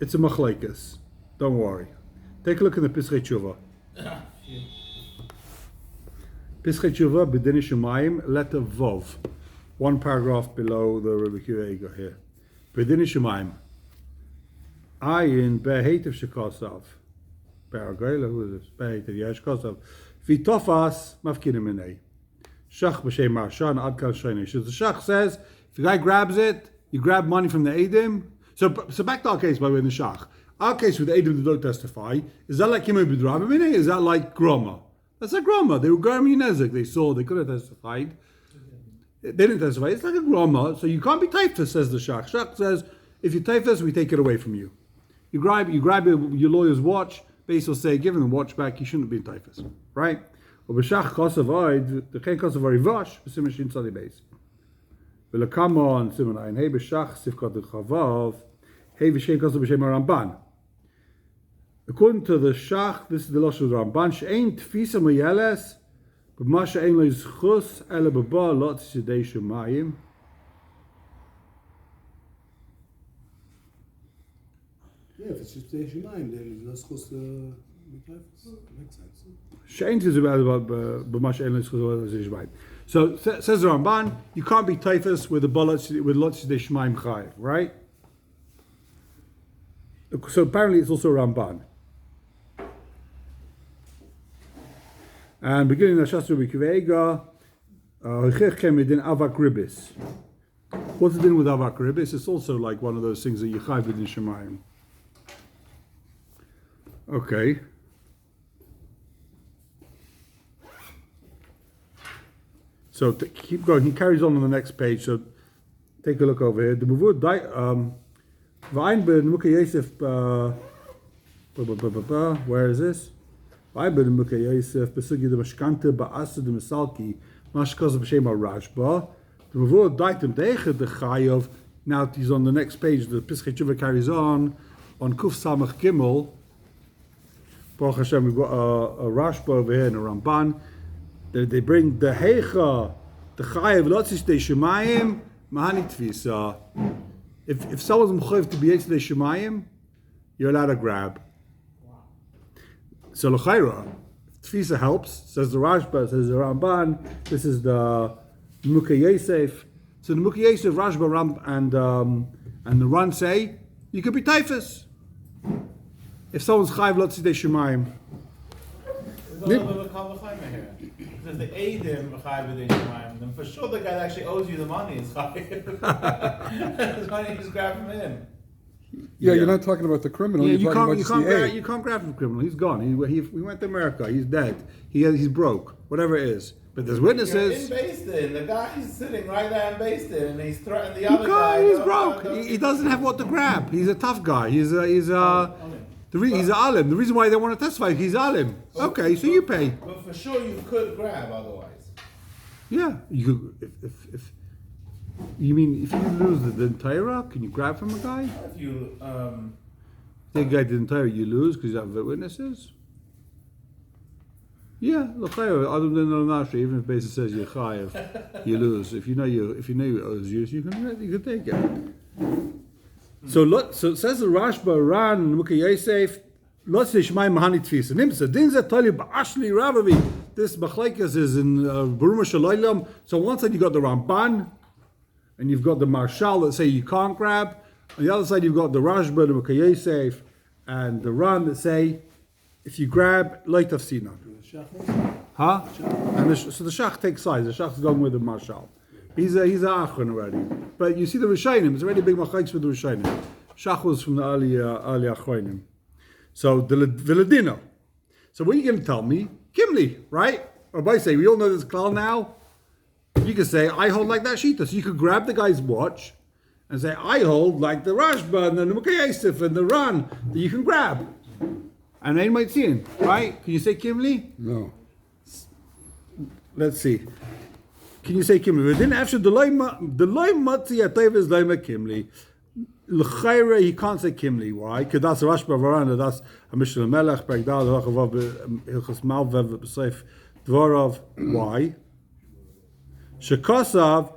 [SPEAKER 2] It's a machlekes. Don't worry. Take a look in the Pischei Tshuva. Pischei Tshuva, B'din Shemayim, letter Vov. One paragraph below the Rebbe Kiva here. B'din Shemayim. Ayin be'heitev shekosav. Paragayla, who is this? Be'heitev yesh kosav. V'tofas mafkinim minei. Shach b'shem marshan ad kal shayne. So the shach says, if the guy grabs it, you grab money from the Eidim. So back to our case, by the way, in the shach. Our case with the Eidim that don't testify, is that like Kimei B'drama? Is that like Groma? That's like Groma. They were Garmi Nezek. They saw, they could have testified. They didn't testify. It's like a Groma. So you can't be typhus, says the Shach. Shach says, if you typhus, we take it away from you. You grab your lawyer's watch, base will say, give him the watch back, you shouldn't have been typhus. Right? Or B'shach Kosavoid, the Chen Kosavari Vash, B'sim Shin Tzadi base. V'lekamo on Simon Ayin, hey B'shach Sifkot Chavav, hey V'shem Kosav B'shem Ramban. According to the Shach, this is the Losh of the Ramban, she'ein tfisa moyeles, b'ma she'ein lo yizchus, ele b'ba lot tzidei shemayim.
[SPEAKER 4] Yeah, if it's just Shemayim, then you're not supposed to make life. Makes sense.
[SPEAKER 2] She'ein tfisa b'ma she'ein lo yizchus, ele tzidei shemayim. So, says the Ramban, you can't be typhus with lot tzidei shemayim chayiv, right? So apparently it's also Ramban. And beginning the Shastra B'Kiveiga, Midin avak ribis. What's the din with avak ribis? It's also like one of those things that you chayv within shemayim. Okay. So keep going. He carries on the next page. So take a look over here. The muvud v'ayin b'nukei Yosef. Where is this? V'ayin b'nukei Yosef b'sugi the mashkanta ba'asa the misalki mashkaz b'shema rashba. The muvud daitem deicha the chayav. Now he's on the next page. The Pischei Tshuva carries on Kuf Samach Gimel. Baruch Hashem, we've got a Rashba over here and a Ramban. They bring the Heicha, the Chayev, Lotzis De Shemayim, Mahani Tfisa. If someone's Mchayev to be Yetz De Shemayim, you're allowed to grab. So L'chaira, Tfisa helps, says the Rashba, says the Ramban, this is the Mukha Yosef. So the Mukha Yosef, Rashba, Ram, and the Ran say, you could be typhus. If someone's Chayev Lotzis De Shemayim.
[SPEAKER 3] There's a little bit of a kal v'chayma here. Because the Eidim v'chayev b'dei shemayim, then for sure the guy that actually owes you the money is chayev. Why don't you just grab him in?
[SPEAKER 1] Yeah, you're not talking about the criminal.
[SPEAKER 2] Yeah,
[SPEAKER 1] you're talking about the aid.
[SPEAKER 2] You can't grab the criminal. He's gone. He went to America. He's dead. He's broke. Whatever it is. But there's witnesses.
[SPEAKER 3] You're in Basin. The guy is sitting right there in Basin, and he's threatened the other guy.
[SPEAKER 2] He's broke. He doesn't have what to grab. He's a tough guy. He's a alim. The reason why they want to testify, he's alim. Okay, so you pay.
[SPEAKER 3] But for sure you could grab otherwise.
[SPEAKER 2] Yeah, you could. If you mean if you lose the entire, can you grab from a guy?
[SPEAKER 3] If you
[SPEAKER 2] The guy did entire, you lose because you have witnesses. Yeah, look, other than the nashri, even if basis says you're chayev, you lose. If you know you owes you can take it. So it says the Rashba Ran Mukha Yosef Lotzis De Shemayim Mahani Tfisa Nimsa Din Zeh Tali Ba'ashli Ravavi. This machlekes is in Baruma Shalaylam. So on one side you got the Ramban, and you've got the Marshal that say you can't grab. On the other side you've got the Rashba, the Mukha Yosef, and the Ran that say if you grab Leit of Sinan. Huh? And so the Shach takes sides. The Shach's going with the Marshal. He's a Achron already. But you see the Rishayim, it's already big machlekes with the Rishayim. Shach was from the Ali Achronim. So the Viladino. So what are you going to tell me? Kimli, right? Or by say, we all know this klal now. You can say, I hold like that shita. So you could grab the guy's watch and say, I hold like the Rashba and the Mukha Yosef and the Ran that you can grab. And they might see him, right? Can you say Kimli?
[SPEAKER 1] No.
[SPEAKER 2] Let's see. Can you say Kimli? Within after the loy matzi atayv is loy Kimli. L'chayre he can't say Kimli. Why? Because that's Rashba Varana. That's a Mishnah Melech. Begdal Rachavav Hilchos Malvev B'Seif Dvorov. Why? Shekosav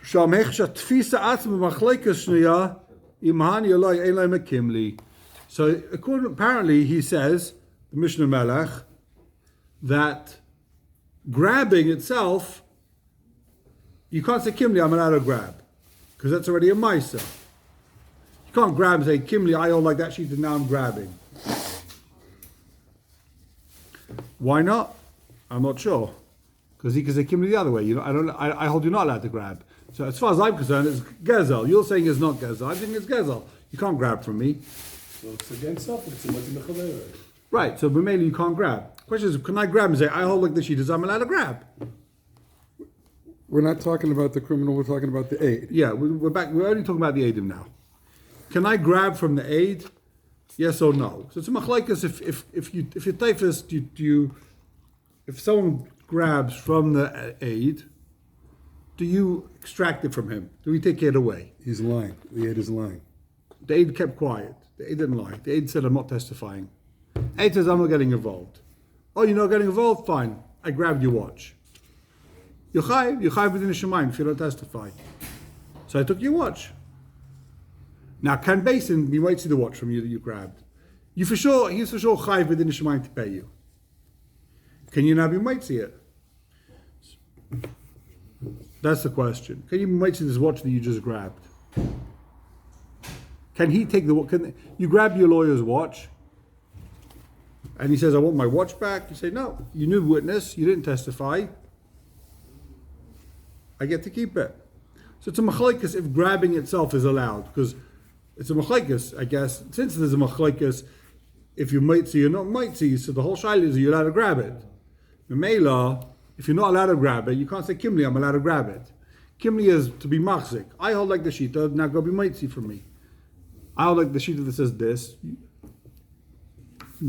[SPEAKER 2] Shamech Shatfisa Atzma Machlekes Shniya Imhan Yolai Ein Loy Kimli. So apparently he says the Mishnah Melech that grabbing itself. You can't say Kimli, I'm allowed to grab. Because that's already a Maisa. You can't grab and say, Kimli, I hold like that sheet and now I'm grabbing. Why not? I'm not sure. Because he can say Kimli the other way. I hold you're not allowed to grab. So as far as I'm concerned, it's Gezel. You're saying it's not Gezel. I think it's Gezel. You can't grab from me.
[SPEAKER 4] So it's against self, it's a Mechavera.
[SPEAKER 2] Right, so mainly you can't grab. Question is, can I grab and say, I hold like the sheet, I'm allowed to grab?
[SPEAKER 1] We're not talking about the criminal, we're talking about the aid.
[SPEAKER 2] Yeah, we're back. We're only talking about the Eidim now. Can I grab from the aid? Yes or no? So it's a machlekes. If you typhus, if someone grabs from the aid, do you extract it from him? Do we take it away?
[SPEAKER 1] He's lying. The aid is lying.
[SPEAKER 2] The aid kept quiet. The aid didn't lie. The aid said, I'm not testifying. Aid says, I'm not getting involved. Oh, you're not getting involved? Fine. I grabbed your watch. You're chayiv within the shemayim if you don't testify. So I took your watch. Now, can Basin, he might see the watch from you that you grabbed. He's for sure chayiv within the shemayim to pay you. Can you now be might see it? That's the question. Can you might see this watch that you just grabbed? Can he take the watch? You grab your lawyer's watch and he says, I want my watch back. You say, no, you knew the witness, you didn't testify. I get to keep it. So it's a machlekes if grabbing itself is allowed, because it's a machlekes, I guess. Since there's a machlekes, if you might see, you're not might see, so the whole shaila is you're allowed to grab it. Memela, if you're not allowed to grab it, you can't say kimli, I'm allowed to grab it. Kimli is to be machzik. I hold like the shita, now go be might see from me. I hold like the shita that says this.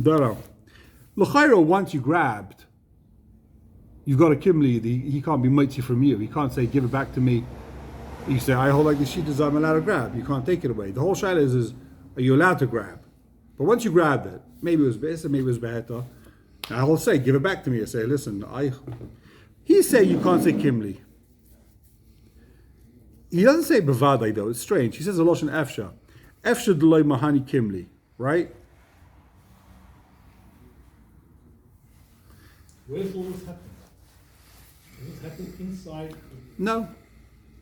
[SPEAKER 2] Dara. L'chayro, once you grabbed, you've got a kimli, he can't be might see from you. He can't say, give it back to me. You say, I hold like the shita, I'm allowed to grab. You can't take it away. The whole shaila is are you allowed to grab? But once you grabbed it, maybe it was besa, maybe it was beheta, I'll say, give it back to me. I say, listen, he say you can't say kimli. He doesn't say bevadai though, it's strange. He says a loshen efsha. Efsha d'loi mahani kimli, right?
[SPEAKER 5] Where's all this happening? Does this happen inside?
[SPEAKER 2] No.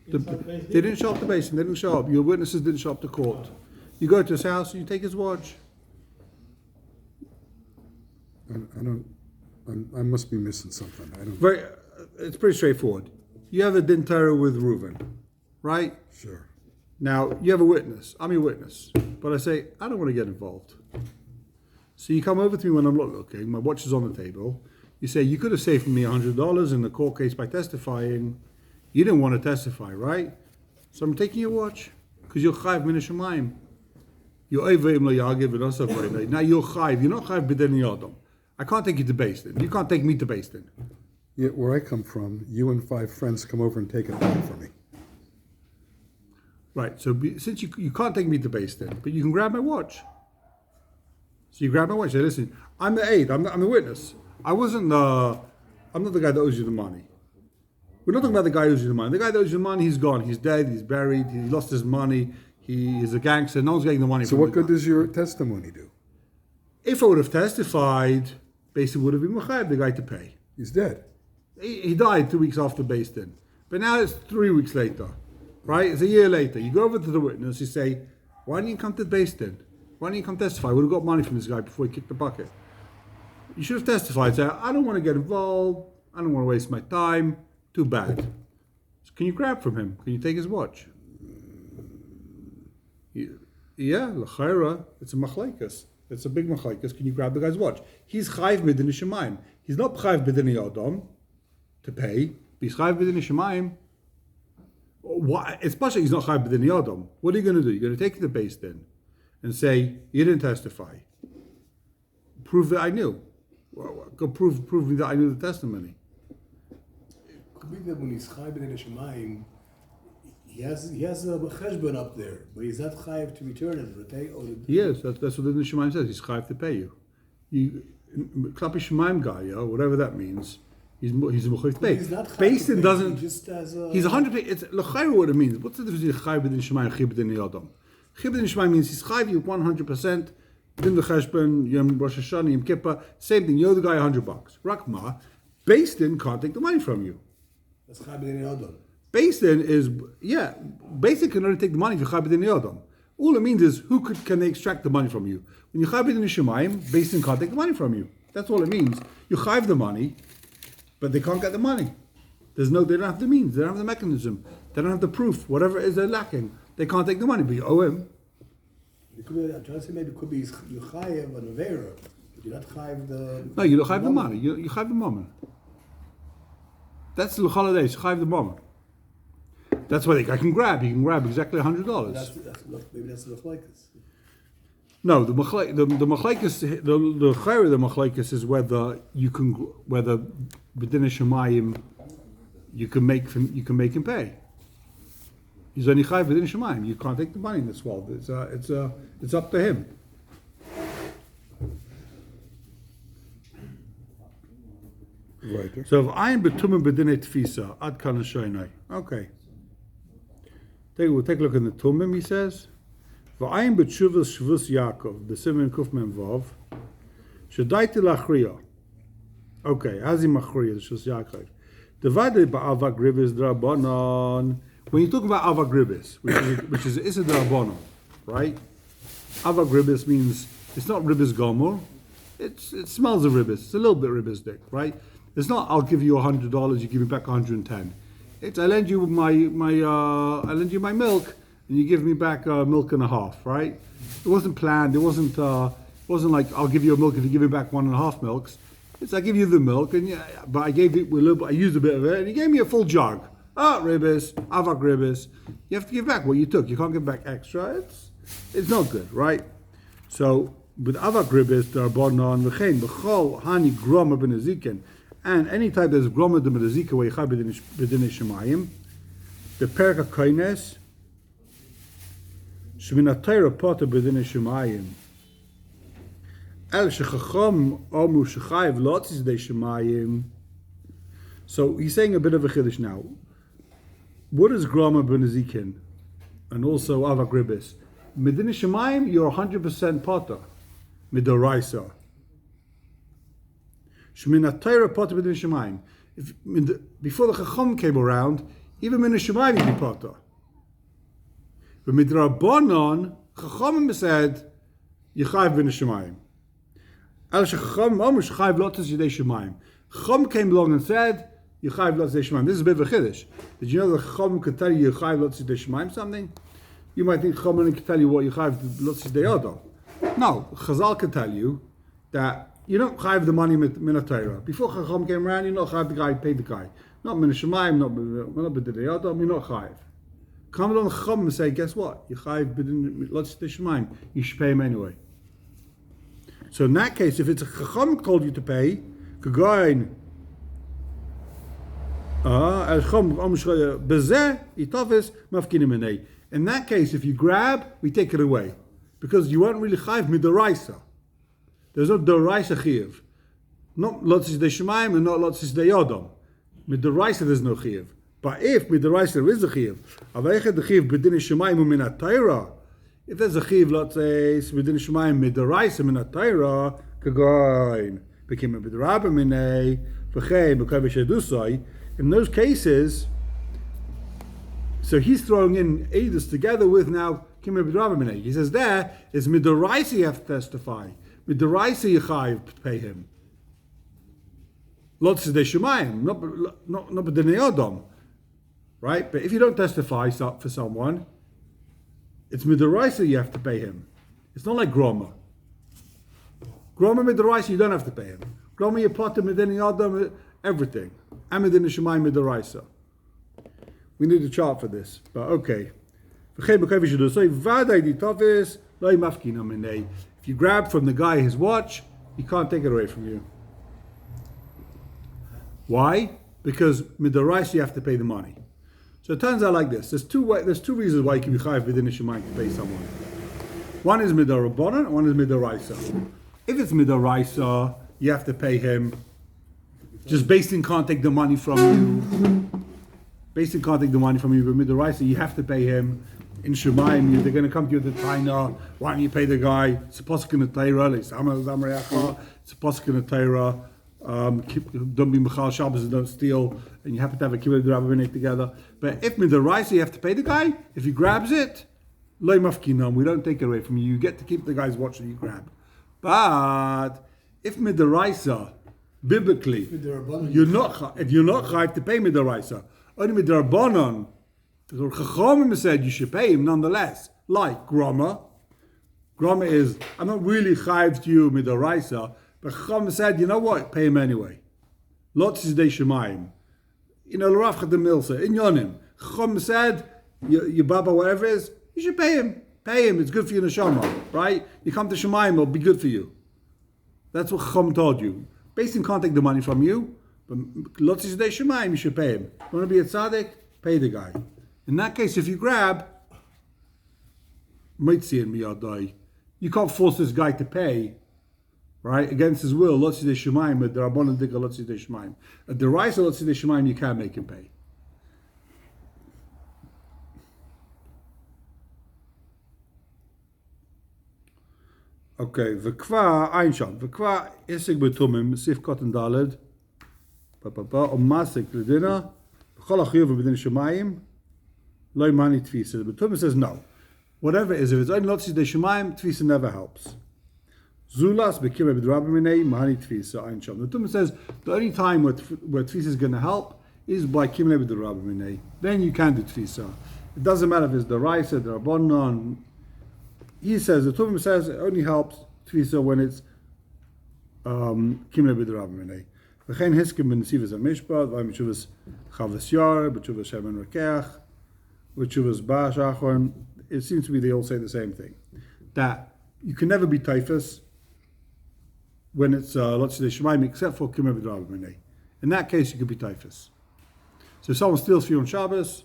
[SPEAKER 5] Inside Beis
[SPEAKER 2] They
[SPEAKER 5] Din?
[SPEAKER 2] didn't show up to basin, they didn't show up. Your witnesses didn't show up to court. You go to his house, you take his watch.
[SPEAKER 1] I must be missing something. I don't.
[SPEAKER 2] Very, it's pretty straightforward. You have a din Torah with Reuven, right?
[SPEAKER 1] Sure.
[SPEAKER 2] Now, you have a witness. I'm your witness. But I say, I don't want to get involved. So you come over to me when I'm not looking. My watch is on the table. You say, you could have saved me $100 in the court case by testifying. You didn't want to testify, right? So I'm taking your watch. Because you're chayiv min hashamayim. You're oivim lo yagiv and also vayday. Now you're chayiv. You're not chayiv b'din yadam. I can't take you to Beis Din. You can't take me to Beis Din.
[SPEAKER 1] Yet where I come from, you and 5 friends come over and take it back from me.
[SPEAKER 2] Right, so since you can't take me to Beis Din, but you can grab my watch. So you grab my watch. Say, listen, I'm the aide. I'm the witness. I'm not the guy that owes you the money. We're not talking about the guy who owes you the money. The guy that owes you the money, he's gone. He's dead. He's buried. He lost his money. He is a gangster. No one's getting the money
[SPEAKER 1] So
[SPEAKER 2] from
[SPEAKER 1] what
[SPEAKER 2] the
[SPEAKER 1] good
[SPEAKER 2] guy.
[SPEAKER 1] does your testimony do?
[SPEAKER 2] If I would have testified, basically would have been mechayev the guy to pay.
[SPEAKER 1] He's dead.
[SPEAKER 2] He died 2 weeks after Beis Din. But now it's 3 weeks later, right? It's a year later. You go over to the witness, you say, why didn't you come to Beis Din? Why didn't you come testify? We would have got money from this guy before he kicked the bucket. You should have testified. Say, I don't want to get involved. I don't want to waste my time. Too bad. So can you grab from him? Can you take his watch? Yeah, l'chayra. It's a machlekes. It's a big machlekes. Can you grab the guy's watch? He's chayiv b'din shemayim. He's not chayiv b'din yadam to pay. But he's chayiv b'din shemayim. It's possible he's not chayiv b'din yadam. What are you going to do? You're going to take it to Beis Din and say you didn't testify. Prove that I knew. Go prove me that I knew the testimony.
[SPEAKER 4] Could be that when he's chayiv in Shemayim, he has a cheshbon up there, but he's not chayiv to return it.
[SPEAKER 2] Yes, that's what the Shemaim says. He's chayiv to pay you. Klapi Shemaim guy, whatever that means. He's a mechayiv to pay.
[SPEAKER 4] He's not chayiv
[SPEAKER 2] Beis Din
[SPEAKER 4] to pay,
[SPEAKER 2] doesn't.
[SPEAKER 4] he just has a...
[SPEAKER 2] He's 100%. It's l'chayru what it means. What's the difference between chayiv b'din Shemaim and chayiv b'din yadam? Chayiv b'din Shemaim means he's chayiv you 100%. Din the cheshbon, Yom Rosh Hashanah, Yom Kippur, same thing. You owe the guy $100. Rakma, Beis Din can't take the money from you.
[SPEAKER 4] That's chayiv in Yadam.
[SPEAKER 2] Beis Din is, Beis Din can only take the money for chayiv b'din yadam. All it means is can they extract the money from you? When you chayiv b'din Shemayim, Beis Din can't take the money from you. That's all it means. You chayiv the money, but they can't get the money. They don't have the means. They don't have the mechanism. They don't have the proof. Whatever it is they're lacking, they can't take the money. But you owe him.
[SPEAKER 4] It could be, I'm trying to say maybe it could be you chayiv an avera, but you're not chayiv the...
[SPEAKER 2] No, you don't chayiv the money. You chayiv the moment. That's the holiday. You chayiv the moment. That's why the guy can grab. He can grab exactly $100.
[SPEAKER 4] Maybe that's the machlekes.
[SPEAKER 2] No, the machlekes, the chayre of the machlekes is whether b'din shemayim you can make him pay. He's only chayiv b'din shemayim. You can't take the money in this world. It's up to him.
[SPEAKER 1] Right.
[SPEAKER 2] So if I'm betumim b'dinei tfisa ad kan hashoynai. Okay. We'll take a look in the Tumim. He says, "V'ayim b'tshuvas shvus Yaakov b'simin kuf mem vav shedaiti lachriya." Okay, how's he machriya shvus Yaakov? Divided by avak ribis drabanan. When you talk about avak ribis, which is issa drabanan, right? Avak ribis means it's not ribis gomor. It smells of ribis. It's a little bit ribis dick, right? It's not. I'll give you $100. You give me back 110. It's I lend you my milk, and you give me back milk and a half, right? It wasn't planned. It wasn't like I'll give you a milk if you give me back 1.5 milks. It's I give you the milk, but I gave it a little bit. I used a bit of it, and you gave me a full jug. Ribbis, avak ribbis. You have to give back what you took. You can't give back extra. It's not good, right? So with avak ribbis, the rabbanon v'chein b'chol hani groma b'nezikin, and any type that's groma b'nezika where you chai b'dinei shemayim, the perka koines shminatayra potter b'dinei shemayim. El shechacham omu shechayiv lotzis dei shemayim. So he's saying a bit of a chiddush now. What is grama b'nezikin, and also avak ribbis? Medina shemayim, you're 100% potter. Midoraisa. Shmina Torah potter b'din shemayim. Before the Chacham came around, even min shemayim you be potter. But midrabanon, Chachamim said, Yechayiv b'din shemayim. Al shechacham omer shechayiv lotzes yidei shemayim. Chacham came along and said, Yechayiv lotzes yidei shemayim. This is a bit of a chiddush. Did you know that Chacham could tell you Yechayiv lotzes yidei shemayim something? You might think Chacham can tell you what Yechayiv lotzes yidei odom. No, Chazal can tell you that you don't chayiv the money min Torah. Before Chacham came around, you're not chayiv the guy, paid the guy. Not min shemayim, not b'didei adam, you're not chayiv. Come along Chacham and say, guess what? You chayiv b'din lotzes yidei shemayim. You should pay him anyway. So in that case, if it's a Chacham told you to pay, k'goyin, in that case, if you grab, we take it away. Because you weren't really chayiv midoraisa. There's no doraisa chiv. Not lotzis de shemayim and not lotzis de yodom. Midoraisa there's no chiv. But if midoraisa there is a chiv, avaychet the chiv b'din shemayim u'min Torah. If there's a chiv lotzis b'din shemayim midoraisa min Torah, kagoin became a midraba minei v'chei b'kavish edusai. In those cases, so he's throwing in edus together with now. He says there is midoraisa you have to testify. Midoraisa you chayiv to pay him. Lotzis de shemayim, not b'dinei odom, right? But if you don't testify for someone, it's midoraisa you have to pay him. It's not like groma. Groma midoraisa you don't have to pay him. Groma you potter b'dinei odom, everything. And b'dinei shemayim midoraisa. We need a chart for this, but okay. If you grab from the guy his watch, he can't take it away from you. Why? Because midoraisa you have to pay the money. So it turns out like this. There's two reasons why you can be chayiv b'din shemayim to pay someone. One is midorabanan, one is midoraisa. If it's midoraisa, you have to pay him. Just Basin can't take the money from you. Basin can't take the money from you, but midoraisa you have to pay him. In Shemayim, they're going to come to you with the taina. Why don't you pay the guy? It's a pasuk in the Torah. It's a pasuk in the Torah. Don't be mechal Shabbos and don't steal. And you happen to have a kibbutz rabbanim together. But if midoraisa, you have to pay the guy. If he grabs it, loy mafkinam. We don't take it away from you. You get to keep the guy's watch that you grab. But if midoraisa, biblically, if you're not chayiv to pay midoraisa, only midorabanan. The Chachamim said you should pay him nonetheless. Like grama. Grama is, I'm not really chayiv to you midoraisa, but Chachamim said, you know what, pay him anyway. Lotzis de shemayim. You know, l'rav chadam milsa, in yonim. Chachamim said, your baba, whatever it is, you should pay him. Pay him, it's good for your neshama, right? You come to shemayim, it'll be good for you. That's what Chachamim told you. Basically can't take the money from you, but lotzis de shemayim, you should pay him. You want to be a tzaddik? Pay the guy. In that case, if you grab, you can't force this guy to pay, right, against his will. Lotzis de shemayim, but the rabbanon dika lotzis de shemayim. At the rise of lotzis de shemayim, you can't make him pay. Okay, v'kva einshon, v'kva isik betumim, sif cotton daled, masik ledina, v'chol achiyuv b'din shemayim. Loy mani tfisa. The Tumah says no. Whatever it is, if it's only lotzis de shemayim, tfisa never helps. Zulas bekira b'drabaminei mani tfisa einsham. The Tumah says the only time where tfisa is going to help is by Kimle B'Derabbaminei. Then you can do Tfisa. It doesn't matter if it's the Raisa, the Rabbanon. He says, the Tumim says it only helps Tfisa when it's Kimle B'Derabbaminei. V'chein Hiskim b'Nesivas HaMishpat, v'Mitshuvas Chavas Yar, b'Tshuvas Shemen Rekeach, b'Tshuvas Bash Achon. It seems to be they all say the same thing. That you can never be typhus when it's Lotzei Shemaim except for Kimle B'Derabbaminei. In that case, you could be typhus. So if someone steals for you on Shabbos,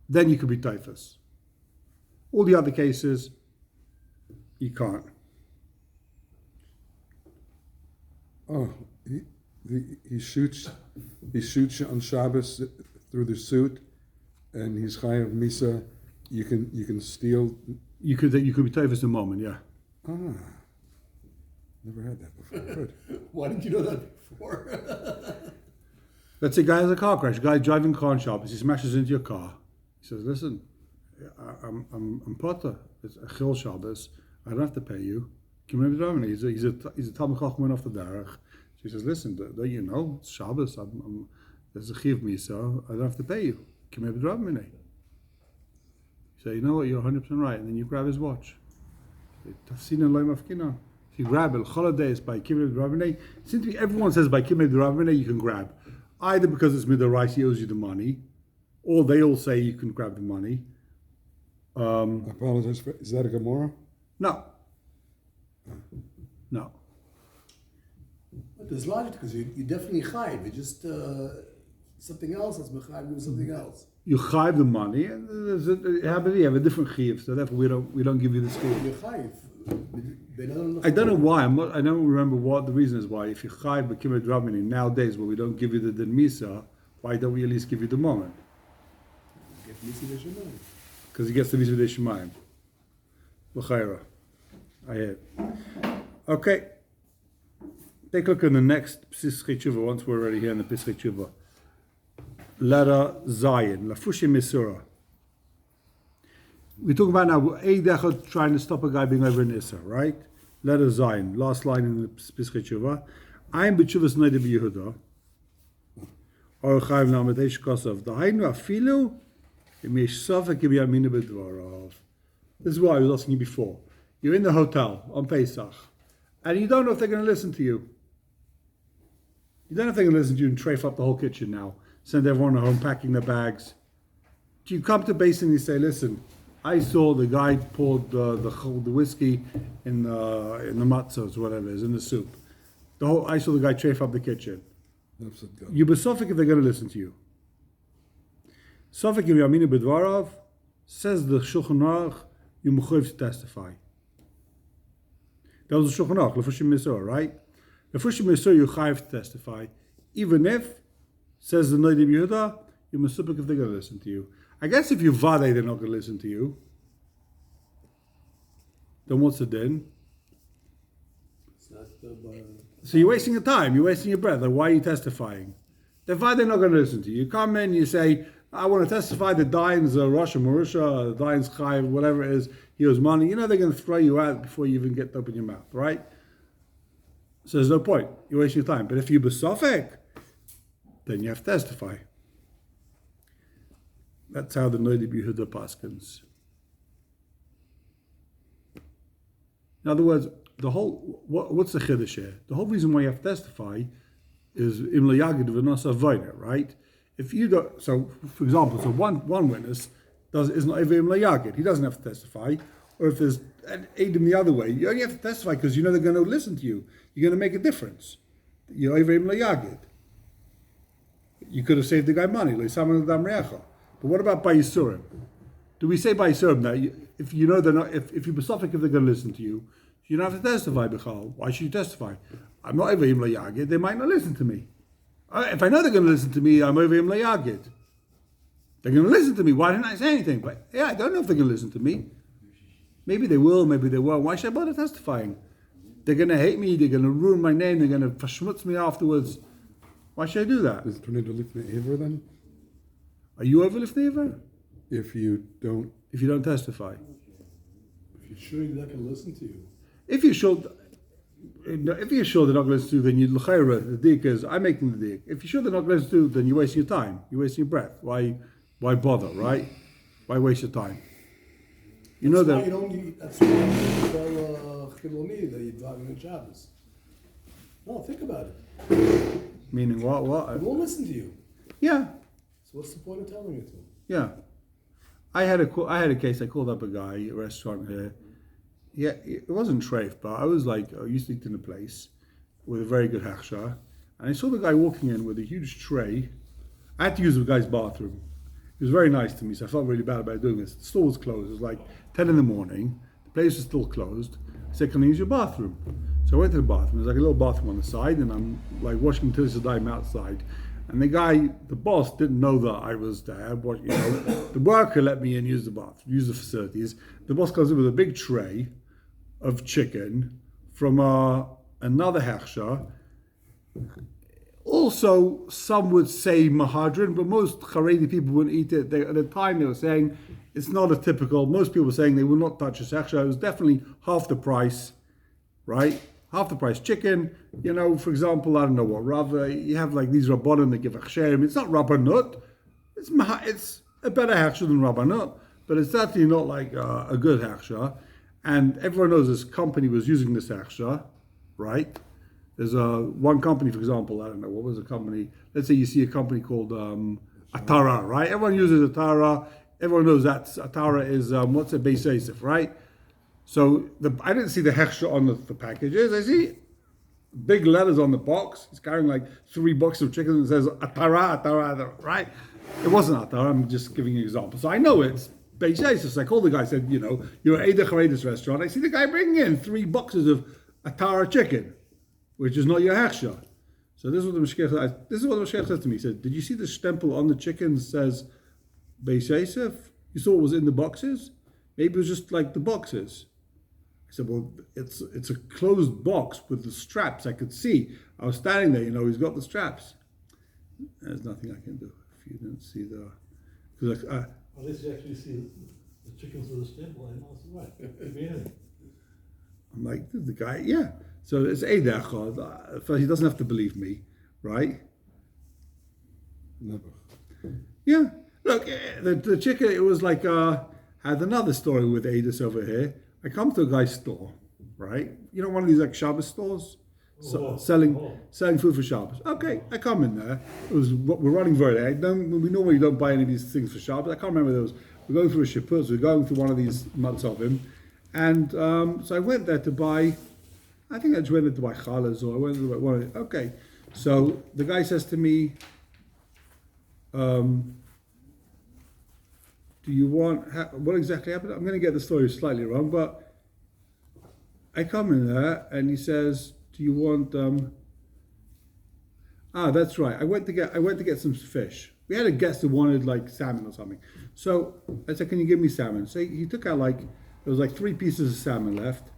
[SPEAKER 2] then you could be typhus. All the other cases, you can't.
[SPEAKER 1] Oh, he shoots on Shabbos through the suit, and he's chayav misa. You can steal.
[SPEAKER 2] You could be typhus in a moment, yeah.
[SPEAKER 1] Ah, never had that before. Good.
[SPEAKER 4] Why didn't you know that before?
[SPEAKER 2] Let's say a guy has a car crash. A guy driving a car on Shabbos, he smashes into your car. He says, "Listen, I'm Potter. It's a Chil Shabbos. I don't have to pay you." He's a Talmud Chacham off the derech. So he says, "Listen, don't you know it's Shabbos? There's a chiv misa. I don't have to pay you." You say, "You know what? You're 100% right." And then you grab his watch. If you grab it, holidays by Kibbutz Rabbanei. Seems to be everyone says by Kibbutz Rabbanei you can grab, either because it's Midarais, he owes you the money, or they all say you can grab the money.
[SPEAKER 1] I apologize for. Is that a Gemara?
[SPEAKER 2] No. No.
[SPEAKER 4] But there's logic because you definitely chayiv. It's just something else that's mechayiv with something else.
[SPEAKER 2] You chayiv the money, and you have a different chiv, so therefore we don't give you this chiv.
[SPEAKER 4] You're chayiv.
[SPEAKER 2] I don't know why. I don't remember what the reason is why. If you chayiv b'kibbutz rabbanim nowadays, where we don't give you the din misa, why don't we at least give you the moment?
[SPEAKER 4] Get misi v'shemayim.
[SPEAKER 2] Because he gets the misa v'shemayim. L'chayra. I hear. Okay. Take a look at the next Pesachei Tshuva, once we're already here in the Pesachei Tshuva. Letter Zayin, Lafushi Misura. We talk about now Eidechot trying to stop a guy being over in Issa, right? Letter Zayin, last line in the Pesachei Tshuva. I'm b'tshuvas noida b'Yehuda. Or Chayv Na'amedesh Kosov. Dahainu afilu im yesh safek im yaminu b'dvarav. This is what I was asking you before. You're in the hotel on Pesach, and you don't know if they're going to listen to you. You don't know if they're going to listen to you and trafe up the whole kitchen now, send everyone home packing their bags. Do you come to base and you say, "Listen, I saw the guy poured the whiskey in the matzos, whatever it is, in the soup. I saw the guy trafe up the kitchen." You be sofik if they're going to listen to you. Sofik im yaminu b'dvarav, says the Shulchan Aruch, you mechuyev to testify. That was the Shulchan Aruch, Lefushim Misor, right? Lefushim Misor, you chayiv to testify. Even if, says the Noida B'Yehuda, you mesupik if they're going to listen to you. I guess if you vade, they're not going to listen to you. Then what's the din?
[SPEAKER 4] It's not
[SPEAKER 2] So you're wasting your time, you're wasting your breath. Like, why are you testifying? They're not going to listen to you. You come in, you say, "I want to testify that Dayan's Rosh Marusha, Dayan's Chayiv, whatever it is, he owes money." You know they're going to throw you out before you even get to open your mouth, right? So there's no point. You're wasting your time. But if you besofek, then you have to testify. That's how the Noida B'Yehuda paskins. In other words, what's the chiddush here? The whole reason why you have to testify is im layagid v'nos avoda, right? If you don't, so for example, one witness is not even im layagid, he doesn't have to testify. Or if there's an aid the other way, you only have to testify because you know they're going to listen to you. You're going to make a difference. You're even im layagid. You could have saved the guy money, like someone dam reacha. But what about by Yisurim? Do we say by Yisurim that if you know they're not, if you besofik if they're going to listen to you, you don't have to testify, B'chal. Why should you testify? I'm not over him layagid. They might not listen to me. If I know they're going to listen to me, I'm over him layagid. They're going to listen to me. Why didn't I say anything? But yeah, I don't know if they're going to listen to me. Maybe they will, maybe they won't. Why should I bother testifying? They're going to hate me. They're going to ruin my name. They're going to verschmutz me afterwards. Why should I do that?
[SPEAKER 1] Does it turn into lifnei iver then?
[SPEAKER 2] Are you over lifnei iver?
[SPEAKER 1] If you don't
[SPEAKER 2] testify.
[SPEAKER 4] If you're sure you're not going to listen to you.
[SPEAKER 2] If you should, if you're sure they're not going to do, then you l'chayra. The dik is I'm making the dik. If you're sure they're not going to do, then you're wasting your time. You're wasting your breath. Why bother, right? Why waste your time? You know
[SPEAKER 4] That's
[SPEAKER 2] that.
[SPEAKER 4] why that's why you tell Chiloni that you're driving on Shabbos. No, think about it.
[SPEAKER 2] Meaning what? What?
[SPEAKER 4] They won't listen to you.
[SPEAKER 2] Yeah,
[SPEAKER 4] So what's the point of telling you to?
[SPEAKER 2] yeah. I had a case. I called up a guy, a restaurant here. Yeah, it wasn't treif, but I was like, I used to eat in a place with a very good hachsha, and I saw the guy walking in with a huge tray. I had to use the guy's bathroom. He was very nice to me, so I felt really bad about doing this. The store was closed. It was like 10 in the morning. The place was still closed. I said, can I use your bathroom? So I went to the bathroom. There's like a little bathroom on the side, and I'm like washing until I'm outside. And the guy, the boss, didn't know that I was there. But, the worker let me in, use the bathroom, use the facilities. The boss comes in with a big tray of chicken from another hechsha. Also, some would say mahadrin, but most Haredi people wouldn't eat it. At the time, they were saying it's not a typical. Most people were saying they will not touch this hechsha. It was definitely half the price, right? Half the price chicken. For example, I don't know what Rav. You have like these rabbanon that give hechsherim. It's not rabbanut. It's a better hechsha than rabbanut, but it's certainly not like a good hechsha. And everyone knows this company was using this hechsha, right? There's one company, for example, I don't know, what was the company? Let's say you see a company called Atara, right? Everyone uses Atara. Everyone knows that Atara is, what's a Beis Yosef, right? So I didn't see the hechsha on the packages. I see big letters on the box. He's carrying like 3 boxes of chicken and it says Atara, Atara, Atara, right? It wasn't Atara, I'm just giving you an example. So I know it's Beis Yosef. So I called the guy, said, you're at Eidach Haredis restaurant. I see the guy bringing in 3 boxes of Atara chicken, which is not your hechsha. So this is what the Mashgiach said to me. He said, did you see the stempel on the chicken that says Beis Yosef? You saw what was in the boxes? Maybe it was just like the boxes. I said, well, it's a closed box with the straps. I could see. I was standing there, he's got the straps. There's nothing I can do if you didn't see the... Because
[SPEAKER 5] At least you actually see the chickens with a stable, and that's right. Really.
[SPEAKER 2] I'm like, the guy, yeah. So it's Eidach. He doesn't have to believe me, right?
[SPEAKER 1] Never.
[SPEAKER 2] Yeah. Look, the chicken, it was like, had another story with Adis over here. I come to a guy's store, right? One of these like Shabbos stores? Selling food for Shabbos. Okay, I come in there. We're running very late. We normally don't buy any of these things for Shabbos. I can't remember those. We're going through a shippur, we're going through one of these matzovim. And so I went there to buy, I think I just went there to buy challahs, or I went to buy one of the, okay. So the guy says to me, do you want, what exactly happened? I'm going to get the story slightly wrong, but I come in there and he says, do you want, that's right. I went to get some fish. We had a guest who wanted like salmon or something. So I said, can you give me salmon? So he took out there was like 3 pieces of salmon left,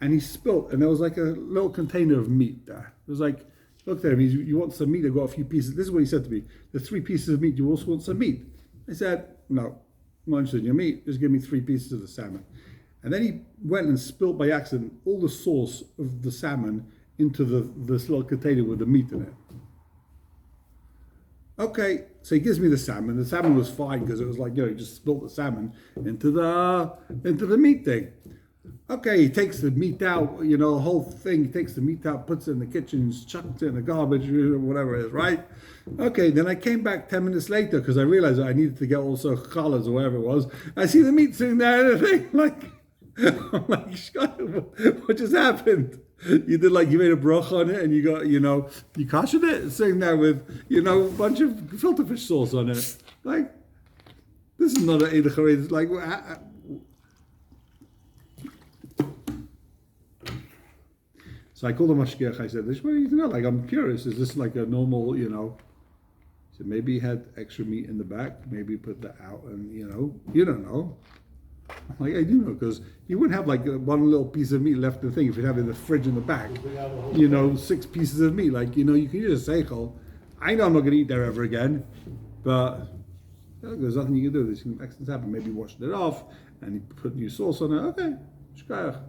[SPEAKER 2] and he spilt, and there was like a little container of meat there. It was like, looked at him, you want some meat? I got a few pieces. This is what he said to me. The 3 pieces of meat, you also want some meat? I said, no, I'm not interested in your meat. Just give me 3 pieces of the salmon. And then he went and spilt by accident all the sauce of the salmon into this little container with the meat in it. Okay, so he gives me the salmon. The salmon was fine because it was like, he just spilled the salmon into the meat thing. Okay, he takes the meat out, the whole thing. He takes the meat out, puts it in the kitchen, chucks it in the garbage, whatever it is, right? Okay, then I came back 10 minutes later because I realized I needed to get also challahs or whatever it was. I see the meat sitting there and the thing, I'm like, what just happened? You did you made a bracha on it and you got, you kashed it, sitting there with, a bunch of filter fish sauce on it. Like, this is not an Eidach Haredis, like, so I called the mashgiach. I said, "This what do you know? Like, I'm curious. Is this like a normal, So maybe he had extra meat in the back. Maybe he put that out, and you don't know. I'm like, I do know because you wouldn't have like one little piece of meat left in the thing if you have it in the fridge in the back. 6 pieces of meat. Like, you can use a seichel. I know I'm not going to eat there ever again, but there's nothing you can do. These accidents happen. Maybe he washed it off and he put new sauce on it. Okay, shkayach.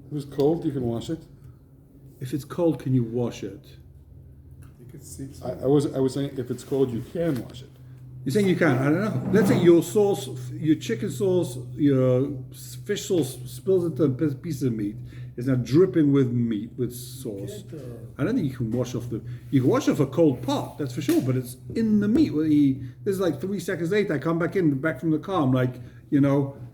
[SPEAKER 1] It was cold, you can wash it.
[SPEAKER 2] If it's cold, can you wash it?
[SPEAKER 4] You could see.
[SPEAKER 1] I was saying if it's cold, you can wash it.
[SPEAKER 2] You're saying you can? I don't know. Let's say your sauce, your chicken sauce, your fish sauce spills into a piece of meat. It's now dripping with meat, with sauce. I don't think you can wash off you can wash off a cold pot, that's for sure, but it's in the meat. This is like 3 seconds later, I come back from the car, I'm like, I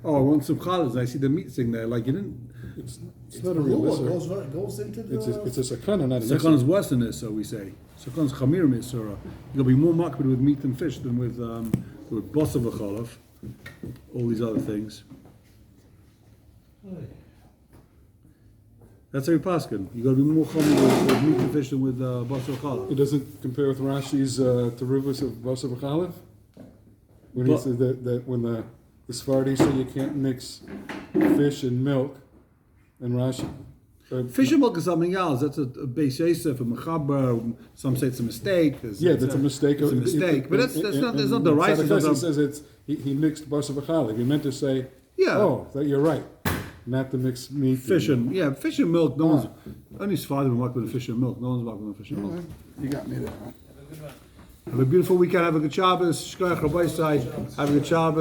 [SPEAKER 2] want some challahs, and I see the meat sitting there, like you didn't.
[SPEAKER 1] It's not a real
[SPEAKER 4] It
[SPEAKER 1] issue.
[SPEAKER 4] goes into the.
[SPEAKER 1] It's a sakana, not an
[SPEAKER 2] Sakon is
[SPEAKER 1] issue.
[SPEAKER 2] worse than this, so we say. Sakon is chamir misura. You're gonna be more makbid with meat and fish than with basa v'chalav, all these other things. That's how you paskin. You gotta be more chamir with meat and fish than with basa v'chalav.
[SPEAKER 1] It doesn't compare with Rashi's teruvas of Basa B'chalev? When he
[SPEAKER 2] But-
[SPEAKER 1] says that when the Sephardi say you can't mix fish and milk, and Rashi.
[SPEAKER 2] Fish and milk is something else. That's a base yosef, a mechaber. Some say it's a mistake.
[SPEAKER 1] Yeah, that's a mistake.
[SPEAKER 2] It's a mistake, but that's not. There's not the right.
[SPEAKER 1] He says he mixed Basa B'chalev. He meant to say,
[SPEAKER 2] Yeah.
[SPEAKER 1] oh, that you're right, not to mix meat.
[SPEAKER 2] Fish and milk. No one's only his father worked with fish and milk. No one's working with fish and milk.
[SPEAKER 1] You got me there. Huh?
[SPEAKER 2] Have a beautiful weekend. Have a good Shabbos. Shkoyach Rabbi side. Have a good Shabbos.